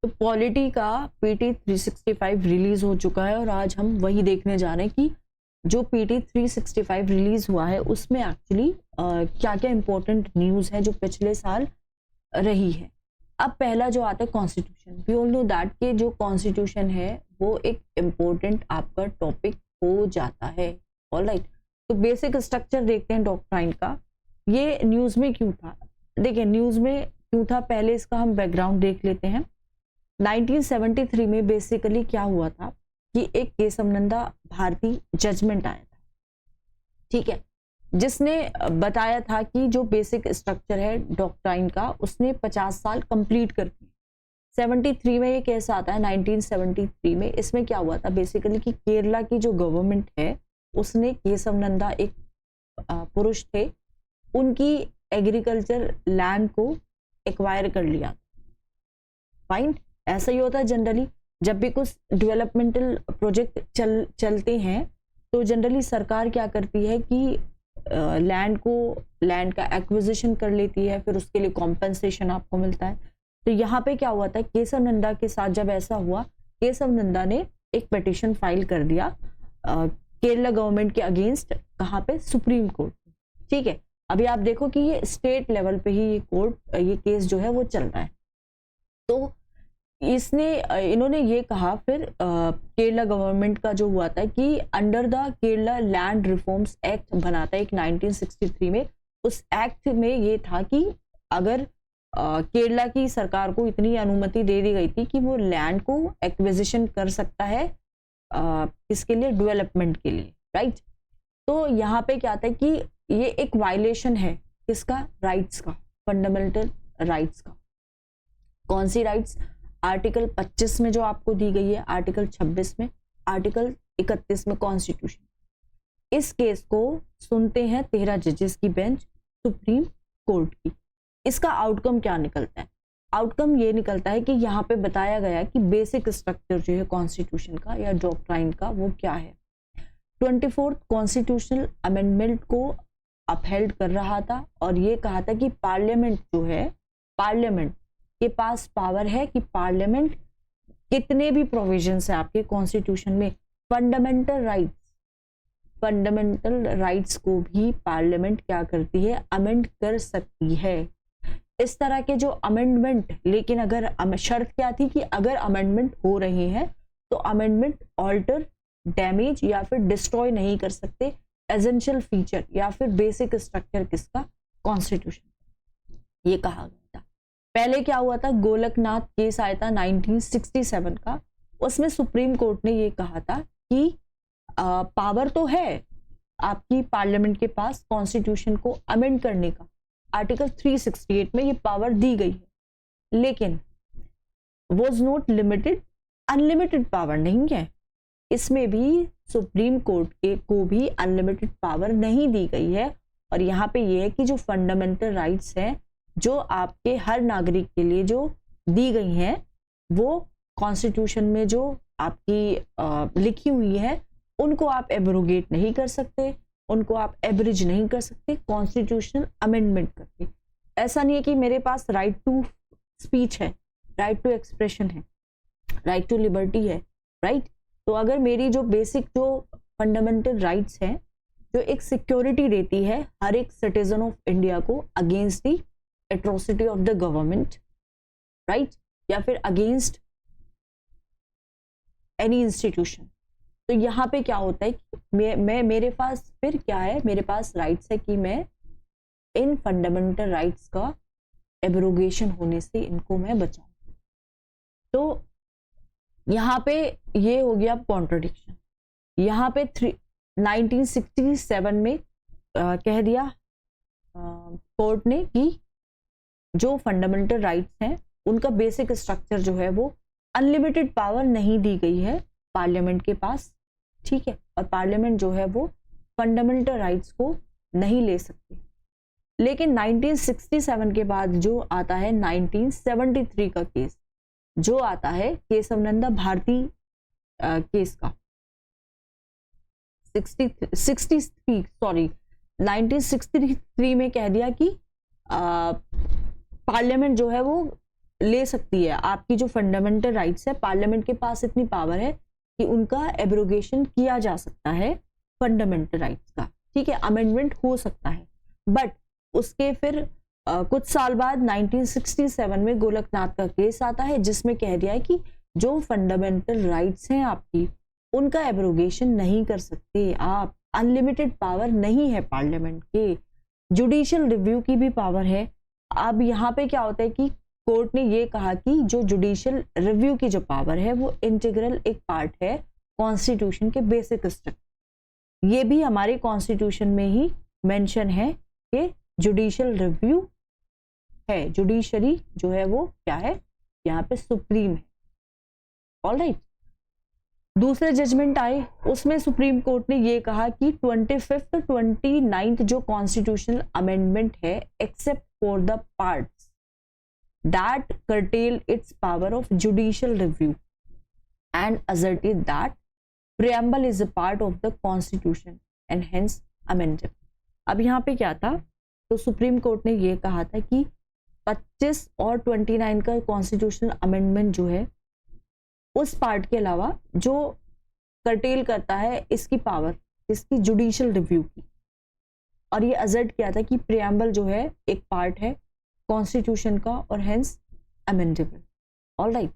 तो पॉलिटी का PT 365 release हो चुका है और आज हम वही देखने जा रहे हैं कि जो PT 365 रिलीज हुआ है उसमें एक्चुअली क्या क्या इंपॉर्टेंट न्यूज़ है जो पिछले साल रही है। अब पहला जो आता है constitution, we all know that कि जो कॉन्स्टिट्यूशन है वो एक इम्पोर्टेंट आपका टॉपिक हो जाता है। ऑलराइट, तो बेसिक स्ट्रक्चर देखते हैं डॉक्ट्राइन का। ये न्यूज़ में क्यों था, देखिए न्यूज़ में क्यों था, पहले इसका हम बैकग्राउंड देख लेते हैं। 1973 में बेसिकली क्या हुआ था कि एक केशवनंदा भारती जजमेंट आया था, ठीक है, जिसने बताया था कि जो बेसिक स्ट्रक्चर है डॉक्ट्राइन का उसने 50 साल कंप्लीट कर दिए। 73 में ये केस आता है, 1973 में। इसमें क्या हुआ था बेसिकली कि केरला की जो गवर्नमेंट है उसने केशवनंदा एक पुरुष थे, उनकी एग्रीकल्चर लैंड को एक्वायर कर लिया। फाइन, ऐसा ही होता है जनरली जब भी कुछ डेवलपमेंटल प्रोजेक्ट चलते हैं तो जनरली सरकार क्या करती है कि लैंड का एक्विजिशन कर लेती है, फिर उसके लिए कॉम्पेंसेशन आपको मिलता है। तो यहाँ पे क्या हुआ था, केशवनंदा के साथ जब ऐसा हुआ, केशवनंदा ने एक पिटीशन फाइल कर दिया केरला गवर्नमेंट के अगेंस्ट, कहाँ पे, सुप्रीम कोर्ट। ठीक है, अभी आप देखो कि ये स्टेट लेवल पे ही ये केस जो है वो चल रहा है। तो इन्होंने ये कहा फिर केरला गवर्नमेंट का जो हुआ था कि under the Kerala land reforms act बना था एक 1963 में। उस एक्ट में ये था कि अगर केरला की सरकार को इतनी अनुमति दे दी गई थी कि वो लैंड को एक्विजिशन कर सकता है किसके लिए, डेवलपमेंट के लिए, राइट। तो यहाँ पे क्या आता है कि ये एक वायलेशन है किसका, राइट्स का, फंडामेंटल राइट्स का। कौन सी राइट्स, आर्टिकल 25 में जो आपको दी गई है, आर्टिकल 26 में, आर्टिकल 31 में कॉन्स्टिट्यूशन। इस केस को सुनते हैं 13 जजेस की बेंच सुप्रीम कोर्ट की। इसका आउटकम क्या निकलता है, आउटकम ये निकलता है कि यहाँ पे बताया गया कि बेसिक स्ट्रक्चर जो है कॉन्स्टिट्यूशन का या डॉक्ट्राइन का वो क्या है। 24th कॉन्स्टिट्यूशनल अमेंडमेंट को अपहेल्ड कर रहा था और ये कहा था कि पार्लियामेंट जो है, पार्लियामेंट के पास पावर है कि पार्लियामेंट कितने भी प्रोविजंस है आपके कॉन्स्टिट्यूशन में, फंडामेंटल राइट्स को भी पार्लियामेंट क्या करती है, अमेंड कर सकती है। इस तरह के जो अमेंडमेंट, लेकिन अगर शर्त क्या थी कि अगर अमेंडमेंट हो रही है तो अमेंडमेंट ऑल्टर, डैमेज या फिर डिस्ट्रॉय नहीं कर सकते एसेंशियल फीचर या फिर बेसिक स्ट्रक्चर किसका, कॉन्स्टिट्यूशन। ये कहा गया था। पहले क्या हुआ था, गोलकनाथ केस आया था 1967 का, उसमें सुप्रीम कोर्ट ने ये कहा था कि पावर तो है आपकी पार्लियामेंट के पास कॉन्स्टिट्यूशन को अमेंड करने का, आर्टिकल 368 में ये पावर दी गई है, लेकिन was not limited, unlimited power नहीं है। इसमें भी सुप्रीम कोर्ट को भी अनलिमिटेड पावर नहीं दी गई है। और यहाँ पे ये है कि जो फंडामेंटल राइट्स हैं जो आपके हर नागरिक के लिए जो दी गई हैं वो कॉन्स्टिट्यूशन में जो आपकी लिखी हुई है उनको आप एब्रोगेट नहीं कर सकते, उनको आप एब्रिज नहीं कर सकते कॉन्स्टिट्यूशनल अमेंडमेंट करके। ऐसा नहीं है कि मेरे पास राइट टू स्पीच है, राइट टू एक्सप्रेशन है, राइट टू लिबर्टी है, राइट। तो अगर मेरी जो बेसिक जो फंडामेंटल राइट्स हैं जो एक सिक्योरिटी देती है हर एक सिटीजन ऑफ इंडिया को against the atrocity of the government, right, या फिर अगेंस्ट एनी इंस्टीट्यूशन, तो यहाँ पे क्या होता है कि मैं मेरे पास फिर क्या है, मेरे पास राइट्स है कि मैं इन फंडामेंटल राइट्स का एब्रोगेशन होने से इनको मैं बचाऊं। तो यहाँ पे ये हो गया कॉन्ट्रडिक्शन। यहाँ पे 1967 में कह दिया कोर्ट ने कि जो फंडामेंटल राइट्स हैं उनका बेसिक स्ट्रक्चर जो है वो अनलिमिटेड पावर नहीं दी गई है पार्लियामेंट के पास, ठीक है, और पार्लियामेंट जो है वो फंडामेंटल राइट्स को नहीं ले सकती। लेकिन 1967 के बाद जो आता है 1973 का केस जो आता है केशवनंदा भारती केस का 1963 में कह दिया कि पार्लियामेंट जो है वो ले सकती है। आपकी जो फंडामेंटल राइट्स है, पार्लियामेंट के पास इतनी पावर है कि उनका एब्रोगेशन किया जा सकता है फंडामेंटल राइट्स का, ठीक है, अमेंडमेंट हो सकता है। बट उसके फिर कुछ साल बाद 1967 में गोलकनाथ का केस आता है, जिसमें कह दिया है कि जो फंडामेंटल राइट्स हैं आपकी, उनका एब्रोगेशन नहीं कर सकते आप। अनलिमिटेड पावर नहीं है पार्लियामेंट के। जुडिशियल रिव्यू की भी पावर है। अब यहाँ पे क्या होता है कि कोर्ट ने ये कहा कि जो जुडिशियल रिव्यू की जो पावर है वो इंटीग्रल एक पार्ट है कॉन्स्टिट्यूशन के बेसिक स्ट्रक्चर। ये भी हमारे कॉन्स्टिट्यूशन में ही मेंशन है कि जुडिशियल रिव्यू है, जुडिशरी जो है वो क्या है, यहाँ पे सुप्रीम है। ऑलराइट, दूसरे जजमेंट आए, उसमें सुप्रीम कोर्ट ने ये कहा कि 25th 29th जो कॉन्स्टिट्यूशनल अमेंडमेंट है, except for the parts that curtail its power of judicial review and asserted that preamble is a part of the constitution and hence amendable। अब यहाँ पे क्या था, तो सुप्रीम कोर्ट ने ये कहा था कि 25 और 29 का कॉन्स्टिट्यूशनल अमेंडमेंट जो है, उस पार्ट के अलावा जो कर्टेल करता है इसकी पावर, इसकी जुडिशियल रिव्यू की, और ये अजर्ट किया था कि प्रियम्बल जो है एक पार्ट है कॉन्स्टिट्यूशन का और हेंस अमेंडेबल। ऑलराइट,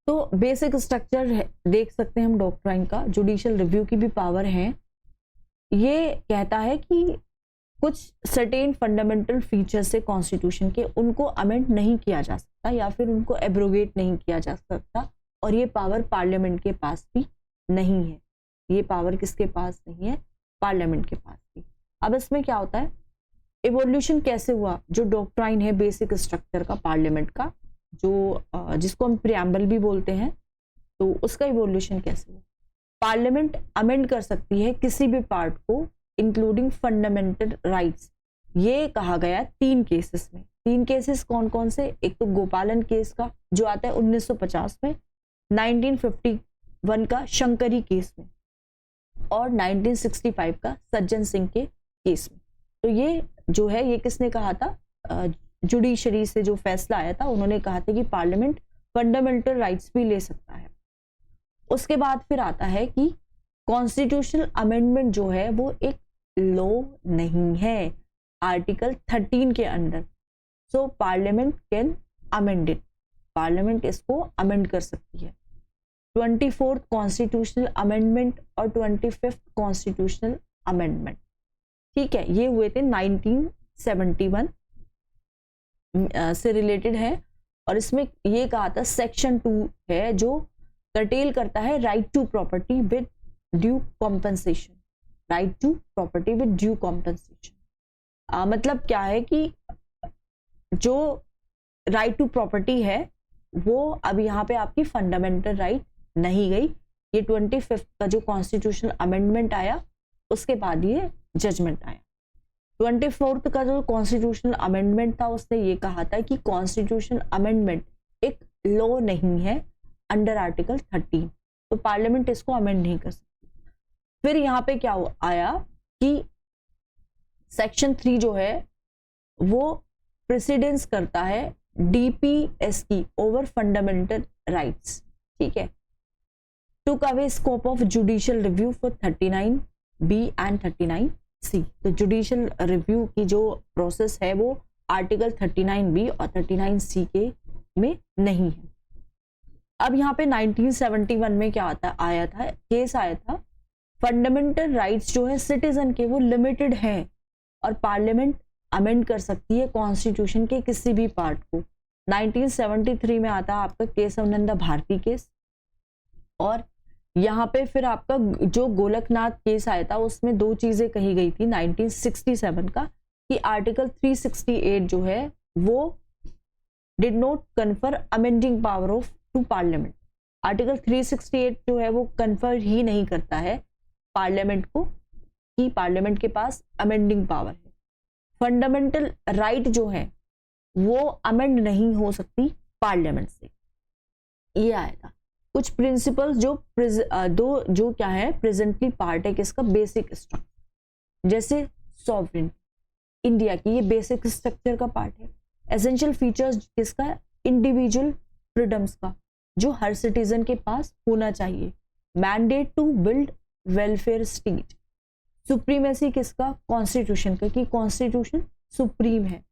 तो बेसिक स्ट्रक्चर देख सकते हैं हम डॉक्ट्राइन का, जुडिशियल रिव्यू की भी पावर है। ये कहता है कि कुछ सर्टेन फंडामेंटल फीचर्स से कॉन्स्टिट्यूशन के, उनको अमेंड नहीं किया जा सकता या फिर उनको एब्रोगेट नहीं किया जा सकता, और ये पावर पार्लियामेंट के पास भी नहीं है। ये पावर किसके पास नहीं है, पार्लियामेंट के पास भी। अब इसमें क्या होता है, इवोल्यूशन कैसे हुआ, जो डॉक्ट्राइन है बेसिक स्ट्रक्चर का पार्लियामेंट का, जो जिसको हम प्रियम्बल भी बोलते हैं, तो उसका इवोल्यूशन कैसे हुआ। पार्लियामेंट अमेंड कर सकती है किसी भी पार्ट को इंक्लूडिंग फंडामेंटल राइट्स। ये कहा गया 3 केसेस में। 3 केसेस कौन कौन से, एक तो गोपालन केस का जो आता है 1950 में, 1951 का शंकरी केस में, और 1965 का सज्जन सिंह के केस में। तो ये जो है, ये किसने कहा था, जुडिशरी से जो फैसला आया था, उन्होंने कहा था कि पार्लियामेंट फंडामेंटल राइट्स भी ले सकता है। उसके बाद फिर आता है कि कॉन्स्टिट्यूशनल अमेंडमेंट जो है वो एक लॉ नहीं है आर्टिकल 13 के under. So parliament can amend it, parliament इसको अमेंड कर सकती है। 24th कॉन्स्टिट्यूशनल अमेंडमेंट और 25th कॉन्स्टिट्यूशनल अमेंडमेंट, ठीक है, ये हुए थे 1971 से रिलेटेड है। और इसमें ये कहा था सेक्शन 2 है जो कर्टेल करता है right to property with due compensation, right to property with due compensation. मतलब क्या है कि जो राइट टू प्रॉपर्टी है वो अब यहाँ पे आपकी फंडामेंटल राइट नहीं गई। ये 25th का जो कॉन्स्टिट्यूशनल अमेंडमेंट आया उसके बाद ये जजमेंट आया। 24th का जो कॉन्स्टिट्यूशनल अमेंडमेंट था उसने ये कहा था कि कॉन्स्टिट्यूशनल अमेंडमेंट एक लॉ नहीं है अंडर आर्टिकल 13, तो पार्लियामेंट इसको अमेंड नहीं कर सकती। फिर यहाँ पे क्या आया कि सेक्शन 3 जो है वो प्रेसिडेंस करता है डीपीएस की ओवर फंडामेंटल राइट्स, ठीक है। Took away scope of judicial review for 39B and 39C। तो जुडिशियल रिव्यू की जो प्रोसेस है वो आर्टिकल 39B और 39C के में नहीं है। अब यहाँ पे 1971 में क्या आया था, केस आया था, फंडामेंटल राइट्स जो है सिटीजन के वो लिमिटेड हैं और पार्लियामेंट अमेंड कर सकती है कॉन्स्टिट्यूशन के किसी भी पार्ट को। 1973 में आता है आपका केशवनंदा भारती केस, और यहाँ पे फिर आपका जो गोलकनाथ केस आया था उसमें 2 चीजें कही गई थी 1967 का, कि आर्टिकल 368 जो है वो did not confer amending power of to parliament. Article 368 जो है वो कन्फर ही नहीं करता है पार्लियामेंट को कि पार्लियामेंट के पास अमेंडिंग पावर है। फंडामेंटल राइट जो है वो अमेंड नहीं हो सकती पार्लियामेंट से, ये आया था। कुछ प्रिंसिपल्स जो क्या है प्रेजेंटली पार्ट है किसका, बेसिक स्ट्रक्चर, जैसे सॉवरेन इंडिया की ये बेसिक स्ट्रक्चर का पार्ट है। एसेंशियल फीचर्स किसका, इंडिविजुअल फ्रीडम्स का, जो हर सिटीजन के पास होना चाहिए। Mandate to build welfare state, supremacy किसका, कॉन्स्टिट्यूशन का, कि कॉन्स्टिट्यूशन सुप्रीम है।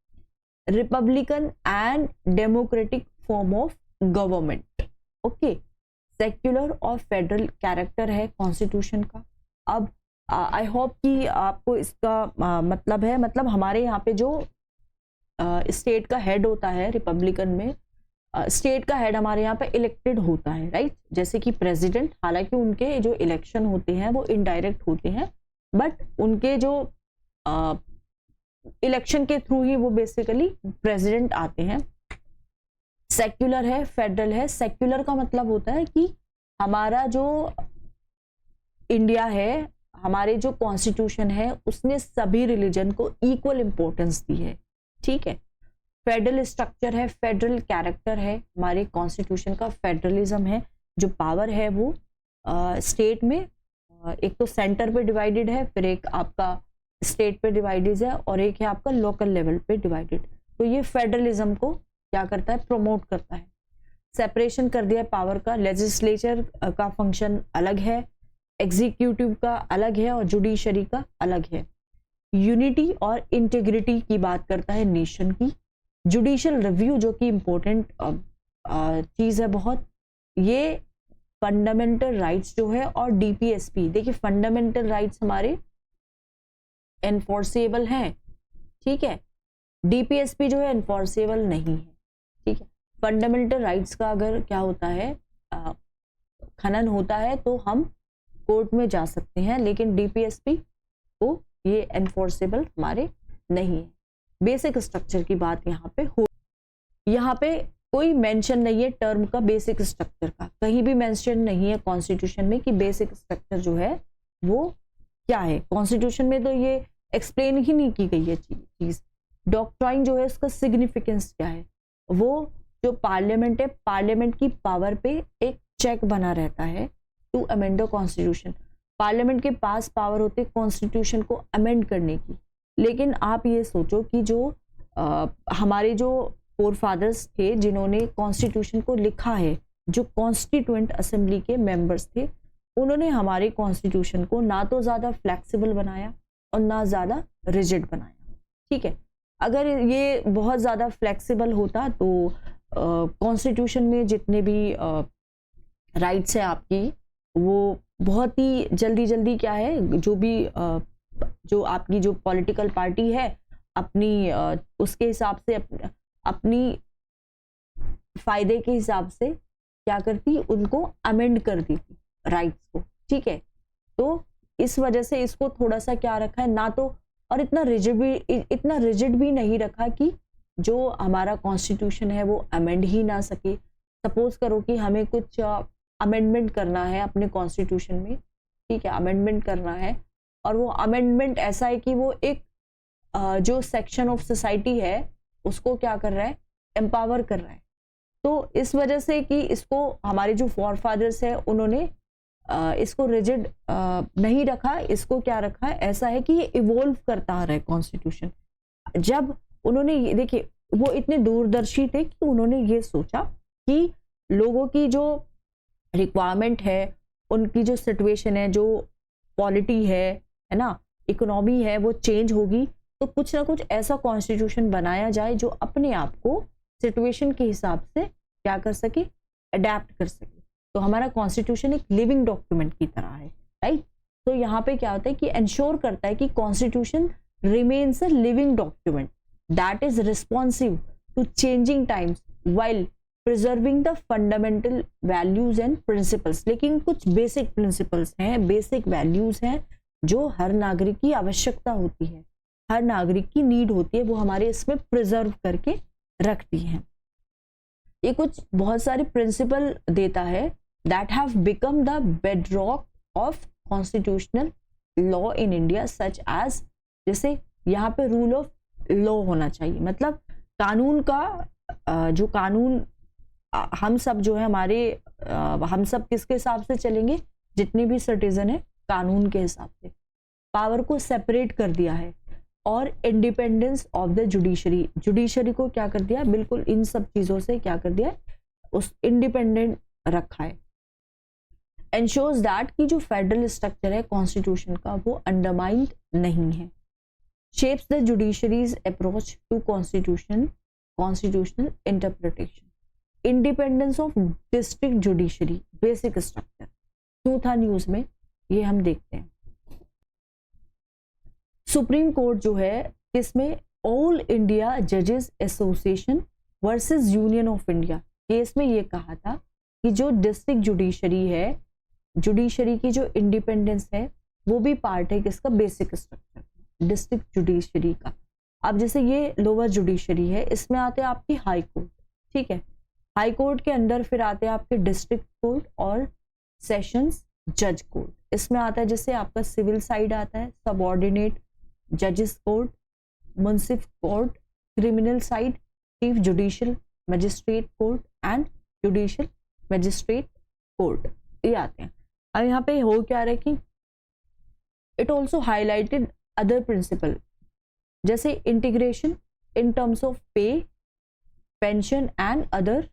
Republican and democratic form of government, okay. Secular और फेडरल कैरेक्टर है कॉन्स्टिट्यूशन का। अब आई होप कि आपको इसका मतलब है, मतलब हमारे यहाँ पे जो स्टेट का हेड होता है रिपब्लिकन में, स्टेट का हेड हमारे यहाँ पे इलेक्टेड होता है, राइट, जैसे कि प्रेसिडेंट। हालांकि उनके जो इलेक्शन होते हैं वो इनडायरेक्ट होते हैं, बट उनके जो इलेक्शन के थ्रू ही वो बेसिकली प्रेसिडेंट आते हैं। सेक्युलर है, फेडरल है। सेक्युलर का मतलब होता है कि हमारा जो इंडिया है, हमारे जो कॉन्स्टिट्यूशन है, उसने सभी रिलीजन को इक्वल इंपॉर्टेंस दी है, ठीक है। फेडरल स्ट्रक्चर है, फेडरल कैरेक्टर है हमारे कॉन्स्टिट्यूशन का, फेडरलिज्म है। जो पावर है वो स्टेट में एक तो सेंटर पे डिवाइडेड है, फिर एक आपका स्टेट पे डिवाइडेड है, और एक है आपका लोकल लेवल पे डिवाइडेड। तो ये फेडरलिज्म को क्या करता है, प्रमोट करता है। सेपरेशन कर दिया पावर का, लेजिस्लेचर का फंक्शन अलग है, एग्जीक्यूटिव का अलग है, और जुडिशरी का अलग है। यूनिटी और इंटीग्रिटी की बात करता है नेशन की। जुडिशियल रिव्यू जो कि इम्पोर्टेंट चीज है बहुत, ये फंडामेंटल राइट्स जो है, और डीपीएसपी, देखिए फंडामेंटल राइट्स हमारे एनफोर्सेबल हैं, ठीक है। डीपीएसपी जो है एनफोर्सेबल नहीं है, ठीक है। फंडामेंटल राइट्स का अगर क्या होता है, खनन होता है तो हम कोर्ट में जा सकते हैं, लेकिन डीपीएसपी को ये एनफोर्सेबल हमारे नहीं है। बेसिक स्ट्रक्चर की बात यहाँ पे हो, यहाँ पे कोई मेंशन नहीं है टर्म का बेसिक स्ट्रक्चर का, कहीं भी मेंशन नहीं है कॉन्स्टिट्यूशन में कि बेसिक स्ट्रक्चर जो है वो क्या है। कॉन्स्टिट्यूशन में तो ये एक्सप्लेन ही नहीं की गई है चीज। डॉक्ट्राइन जो है उसका सिग्निफिकेंस क्या है, वो जो पार्लियामेंट है, पार्लियामेंट की पावर पे एक चेक बना रहता है to amend the constitution. Parliament के पास पावर होती है कॉन्स्टिट्यूशन को अमेंड करने की, लेकिन आप ये सोचो कि जो हमारे जो फोर फादर्स थे जिन्होंने कॉन्स्टिट्यूशन को लिखा है, जो कॉन्स्टिट्यूएंट असेंबली के मेंबर्स थे, उन्होंने हमारे कॉन्स्टिट्यूशन को ना तो ज्यादा फ्लेक्सिबल बनाया और ना ज्यादा रिजिड बनाया, ठीक है। अगर ये बहुत ज्यादा फ्लेक्सिबल होता तो कॉन्स्टिट्यूशन में जितने भी राइट्स हैं आपकी, वो बहुत ही जल्दी जल्दी क्या है, जो भी जो आपकी जो पॉलिटिकल पार्टी है अपनी उसके हिसाब से अपनी फायदे के हिसाब से क्या करती, उनको अमेंड कर दी थी राइट्स को, ठीक है। तो इस वजह से इसको थोड़ा सा क्या रखा है, ना तो और इतना रिजिड भी नहीं रखा कि जो हमारा कॉन्स्टिट्यूशन है वो अमेंड ही ना सके। सपोज करो कि हमें कुछ अमेंडमेंट करना है अपने कॉन्स्टिट्यूशन में, ठीक है, अमेंडमेंट करना है, और वो अमेंडमेंट ऐसा है कि वो एक जो सेक्शन ऑफ सोसाइटी है उसको क्या कर रहा है, एम्पावर कर रहा है। तो इस वजह से कि इसको हमारे जो फॉरफादर्स है उन्होंने इसको रिजिड नहीं रखा, इसको क्या रखा है, ऐसा है कि ये इवोल्व करता आ रहा है कॉन्स्टिट्यूशन। जब उन्होंने देखिए वो इतने दूरदर्शी थे कि उन्होंने ये सोचा कि लोगों की जो रिक्वायरमेंट है, उनकी जो सिचुएशन है, जो पॉलिटी है ना, इकोनॉमी है, वो चेंज होगी, तो कुछ ना कुछ ऐसा कॉन्स्टिट्यूशन बनाया जाए जो अपने आप को सिचुएशन के हिसाब से क्या कर सके, अडेप्ट कर सके। तो हमारा कॉन्स्टिट्यूशन एक लिविंग डॉक्यूमेंट की तरह है, राइट। तो यहाँ पे क्या होता है कि इंश्योर करता है कि constitution remains a living document that is responsive to changing times while preserving the fundamental values and principles. लेकिन कुछ बेसिक प्रिंसिपल्स हैं, बेसिक वैल्यूज हैं जो हर नागरिक की आवश्यकता होती है, हर नागरिक की नीड होती है, वो हमारे इसमें प्रिजर्व करके रखती हैं। ये कुछ बहुत सारे प्रिंसिपल देता है that have become the bedrock of constitutional law in India, such as, जैसे यहाँ पे रूल ऑफ लॉ होना चाहिए, मतलब कानून का जो कानून हम सब जो है हमारे हम सब किसके हिसाब से चलेंगे, जितने भी सिटीजन है कानून के हिसाब से। पावर को सेपरेट कर दिया है, और independence of the judiciary, judiciary को क्या कर दिया, बिल्कुल इन सब चीजों से क्या कर दिया, उस इंडिपेंडेंट रखा है। एंश्योर्स दैट कि जो फेडरल स्ट्रक्चर है कॉन्स्टिट्यूशन का वो अंडरमाइंड नहीं है। Shapes the judiciary's approach to constitutional interpretation. Independence of district judiciary, basic structure क्यों था न्यूज में, ये हम देखते हैं। सुप्रीम कोर्ट जो है किसमें, ऑल इंडिया जजेस association versus union of India case में ये कहा था कि जो डिस्ट्रिक्ट जुडिशरी है, जुडिशरी की जो इंडिपेंडेंस है वो भी पार्ट है किसका, बेसिक स्ट्रक्चर डिस्ट्रिक्ट जुडिशरी का। अब जैसे ये लोअर जुडिशरी है, इसमें आते हैं आपकी हाई कोर्ट, ठीक है, हाई कोर्ट के अंदर फिर आते हैं आपके डिस्ट्रिक्ट कोर्ट और सेशंस जज कोर्ट। इसमें आता है जैसे आपका सिविल साइड आता है, सबऑर्डिनेट जजेस court, Munsif court, criminal side chief judicial magistrate court and judicial magistrate court, ये आते हैं। अब यहाँ पे हो क्या रहा है कि it also highlighted other principle जैसे integration in terms of pay, pension and other,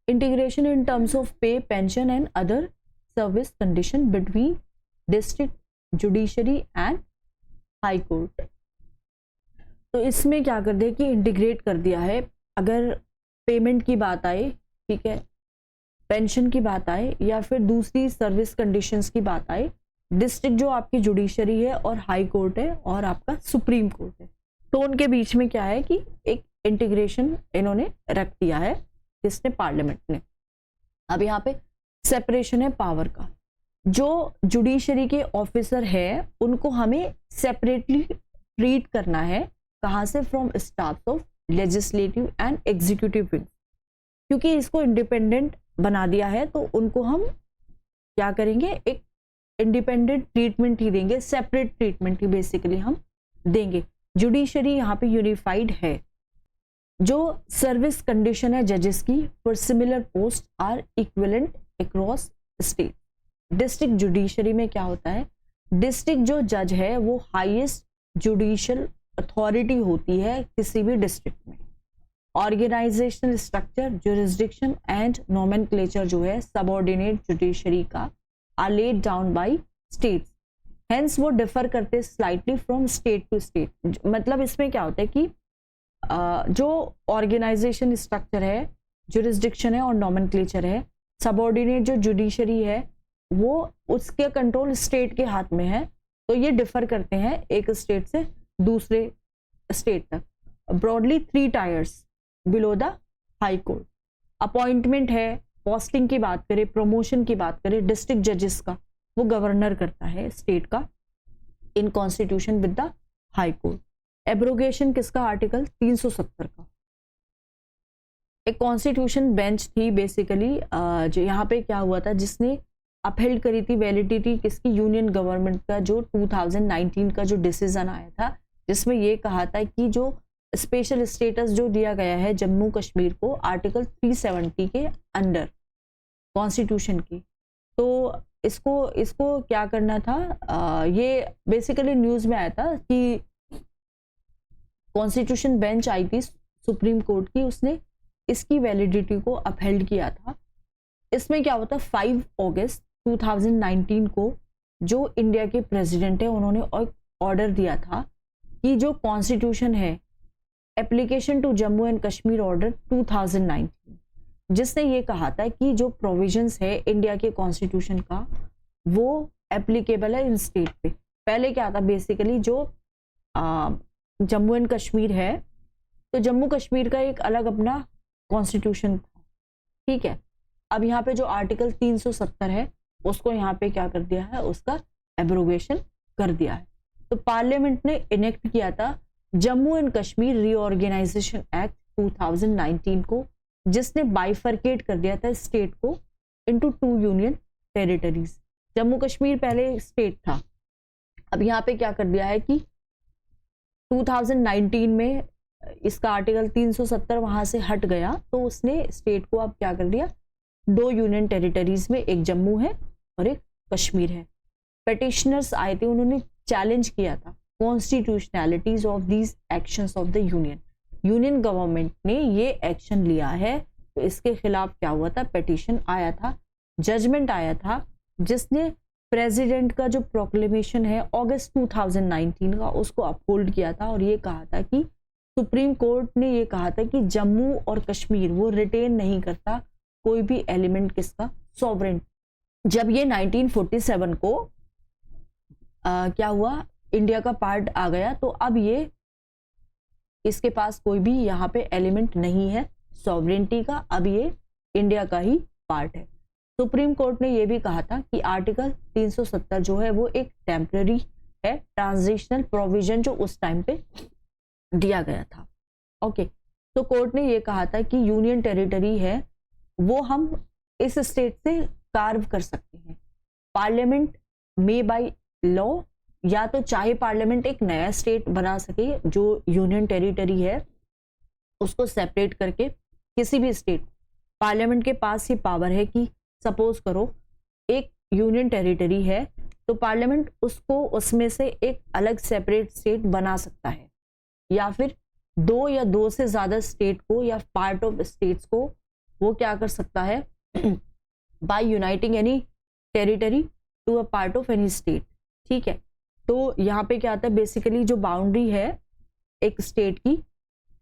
integration in terms of pay, pension and other service condition between district judiciary and high court। तो इसमें क्या कर दिया कि इंटीग्रेट कर दिया है, अगर पेमेंट की बात आए, ठीक है, पेंशन की बात आए या फिर दूसरी सर्विस कंडीशंस की बात आए, डिस्ट्रिक्ट जो आपकी जुडिशरी है और हाई कोर्ट है और आपका सुप्रीम कोर्ट है, तो उनके बीच में क्या है कि एक इंटीग्रेशन इन्होंने रख दिया है किसने, पार्लियामेंट ने। अब यहाँ पे सेपरेशन है पावर का, जो जुडिशरी के ऑफिसर है उनको हमें सेपरेटली ट्रीट करना है, कहाँ से, from staff of legislative and executive wing, क्योंकि इसको इंडिपेंडेंट बना दिया है तो उनको हम क्या करेंगे, एक इंडिपेंडेंट ट्रीटमेंट ही देंगे, सेपरेट ट्रीटमेंट ही बेसिकली हम देंगे। जुडिशरी यहाँ पे यूनिफाइड है। जो सर्विस कंडीशन है जजेस की for similar post are equivalent across state. District judiciary में क्या होता है, डिस्ट्रिक्ट जो जज है वो हाईएस्ट जुडिशियल अथॉरिटी होती है किसी भी डिस्ट्रिक्ट में। Organisational structure, jurisdiction and nomenclature जो है सबऑर्डिनेट जुडिशरी का are laid down by states, hence वो डिफर करते slightly from state to state. मतलब इसमें क्या होता है कि जो ऑर्गेनाइजेशन स्ट्रक्चर है, जुरिस्डिक्शन है और नॉमेनक्लेचर है, सबऑर्डिनेट जो जुडिशरी है वो उसके कंट्रोल स्टेट के हाथ में है, तो ये डिफर करते हैं एक स्टेट से दूसरे स्टेट तक। Broadly 3 tyres below the high court. Appointment है, पोस्टिंग की बात करें, प्रमोशन की बात करें, डिस्ट्रिक्ट जजेस का वो गवर्नर करता है स्टेट का in constitution with the high court. Abrogation किसका, आर्टिकल 370 का। एक कॉन्स्टिट्यूशन बेंच थी बेसिकली, जो यहाँ पे क्या हुआ था, जिसने अपहेल्ड करी थी वैलिडिटी किसकी, यूनियन गवर्नमेंट का जो 2019 का जो डिसीजन आया था, जिसमें ये कहा था कि जो स्पेशल स्टेटस जो दिया गया है जम्मू कश्मीर को आर्टिकल 370 के अंडर कॉन्स्टिट्यूशन की, तो इसको क्या करना था, ये बेसिकली न्यूज में आया था कि कॉन्स्टिट्यूशन बेंच आई थी सुप्रीम कोर्ट की, उसने इसकी वैलिडिटी को अपहेल्ड किया था। इसमें क्या होता है, 5 अगस्त 2019 को जो इंडिया के प्रेसिडेंट है उन्होंने ऑर्डर दिया था कि जो कॉन्स्टिट्यूशन है application to Jammu and Kashmir order 2019, जिसने ये कहा था कि जो प्रोविजंस है इंडिया के कॉन्स्टिट्यूशन का वो एप्लीकेबल है इन स्टेट पे। पहले क्या था बेसिकली, जो जम्मू एंड कश्मीर है तो जम्मू कश्मीर का एक अलग अपना कॉन्स्टिट्यूशन था, ठीक है। अब यहाँ पे जो आर्टिकल 370 है उसको यहाँ पे क्या कर दिया है, उसका एब्रोगेशन कर दिया है। तो पार्लियामेंट ने इनेक्ट किया था Jammu and Kashmir reorganisation act 2019 को, जिसने बाइफर्केट कर दिया था स्टेट को into 2 union territories. Jammu Kashmir पहले स्टेट था, अब यहाँ पे क्या कर दिया है कि 2019 में इसका आर्टिकल 370 वहां से हट गया, तो उसने स्टेट को अब क्या कर दिया, 2 यूनियन टेरिटरीज में, एक जम्मू है और एक कश्मीर है। पेटिशनर्स आए थे, उन्होंने चैलेंज किया था constitutionalities of these actions of the union. Union government ने ये एक्शन लिया है, तो इसके खिलाफ क्या हुआ था, पिटीशन आया था, जजमेंट आया था, जिसने प्रेसिडेंट का जो प्रोक्लेमेशन है अगस्त 2019 का उसको अपहोल्ड किया था और ये कहा था कि सुप्रीम कोर्ट ने ये कहा था कि जम्मू और कश्मीर वो रिटेन नहीं करता कोई भी एलिमेंट किसका, सॉवरेन। जब ये 1947 को क्या हुआ, इंडिया का पार्ट आ गया, तो अब ये इसके पास कोई भी यहाँ पे एलिमेंट नहीं है सॉवरेनिटी का, अब ये इंडिया का ही पार्ट है। सुप्रीम कोर्ट ने ये भी कहा था कि आर्टिकल 370 जो है वो एक टेम्पररी है, ट्रांजिशनल प्रोविजन जो उस टाइम पे दिया गया था। ओके, तो कोर्ट ने ये कहा था कि यूनियन टेरिटरी है वो हम इस स्टेट से कार्व कर सकते हैं। पार्लियामेंट में बाय लॉ, या तो चाहे पार्लियामेंट एक नया स्टेट बना सके जो यूनियन टेरिटरी है उसको सेपरेट करके किसी भी स्टेट, पार्लियामेंट के पास ये पावर है कि सपोज करो एक यूनियन टेरिटरी है तो पार्लियामेंट उसको उसमें से एक अलग सेपरेट स्टेट बना सकता है, या फिर दो या दो से ज्यादा स्टेट को या पार्ट ऑफ स्टेट्स को वो क्या कर सकता है, by uniting any territory to a part of any state. ठीक है, तो यहाँ पे क्या आता है, बेसिकली जो बाउंड्री है एक स्टेट की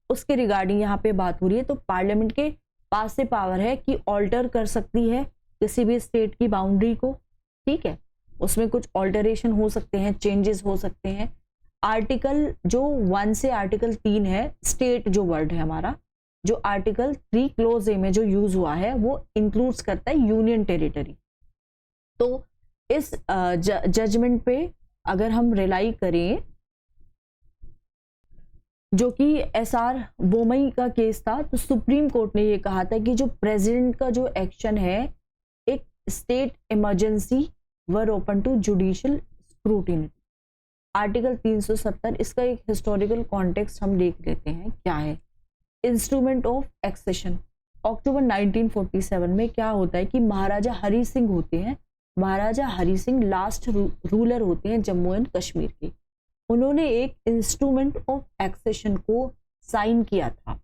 उसके रिगार्डिंग यहाँ पे बात हो रही है, तो पार्लियामेंट के पास से पावर है कि ऑल्टर कर सकती है किसी भी स्टेट की बाउंड्री को। ठीक है, उसमें कुछ ऑल्टरेशन हो सकते हैं, चेंजेस हो सकते हैं। आर्टिकल जो 1 से आर्टिकल 3 है, स्टेट जो वर्ड है हमारा, जो आर्टिकल 3 क्लोज ए में जो यूज हुआ है वो इंक्लूड्स करता है यूनियन टेरिटरी। तो इस जजमेंट पे अगर हम रिलाई करें, जो कि SR बोमई का केस था, तो सुप्रीम कोर्ट ने ये कहा था कि जो प्रेसिडेंट का जो एक्शन है एक state emergency were open to judicial scrutiny. Article 370 इसका एक हिस्टोरिकल कॉन्टेक्स्ट हम देख लेते हैं क्या है। इंस्ट्रूमेंट ऑफ एक्सेशन, अक्टूबर 1947 में क्या होता है कि महाराजा हरि सिंह होते हैं, महाराजा हरि सिंह लास्ट रूलर होते हैं जम्मू एंड कश्मीर के। उन्होंने एक इंस्ट्रूमेंट ऑफ एक्सेशन को साइन किया था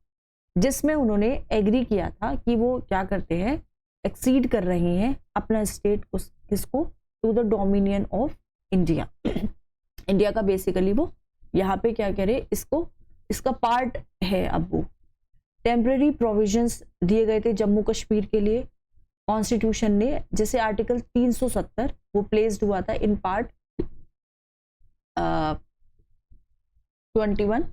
जिसमें उन्होंने एग्री किया था कि वो क्या करते हैं, एक्सीड कर रहे हैं अपना स्टेट किसको, to the dominion of India. India का बेसिकली वो यहाँ पे क्या कह रहे, इसको इसका पार्ट है। अब वो टेम्पररी प्रोविजंस दिए गए थे जम्मू कश्मीर के लिए कॉन्स्टिट्यूशन ने, जैसे आर्टिकल 370 वो प्लेस्ड हुआ था इन पार्ट 21।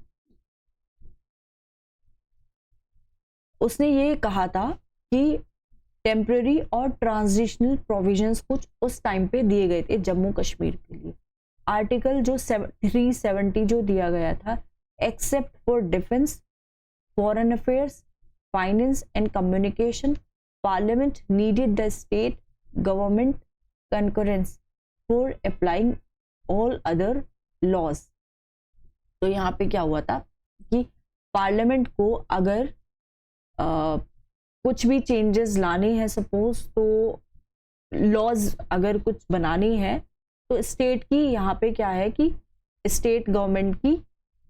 उसने ये कहा था कि टेम्पररी और ट्रांजिशनल प्रोविजंस कुछ उस टाइम पे दिए गए थे जम्मू कश्मीर के लिए। आर्टिकल जो 370 जो दिया गया था, except for defence, foreign affairs, finance and communication, parliament needed the state government concurrence for applying all other laws. तो यहाँ पे क्या हुआ था कि पार्लियामेंट को अगर कुछ भी चेंजेस लाने हैं, सपोज तो लॉज अगर कुछ बनानी है, तो स्टेट की यहाँ पे क्या है कि स्टेट गवर्नमेंट की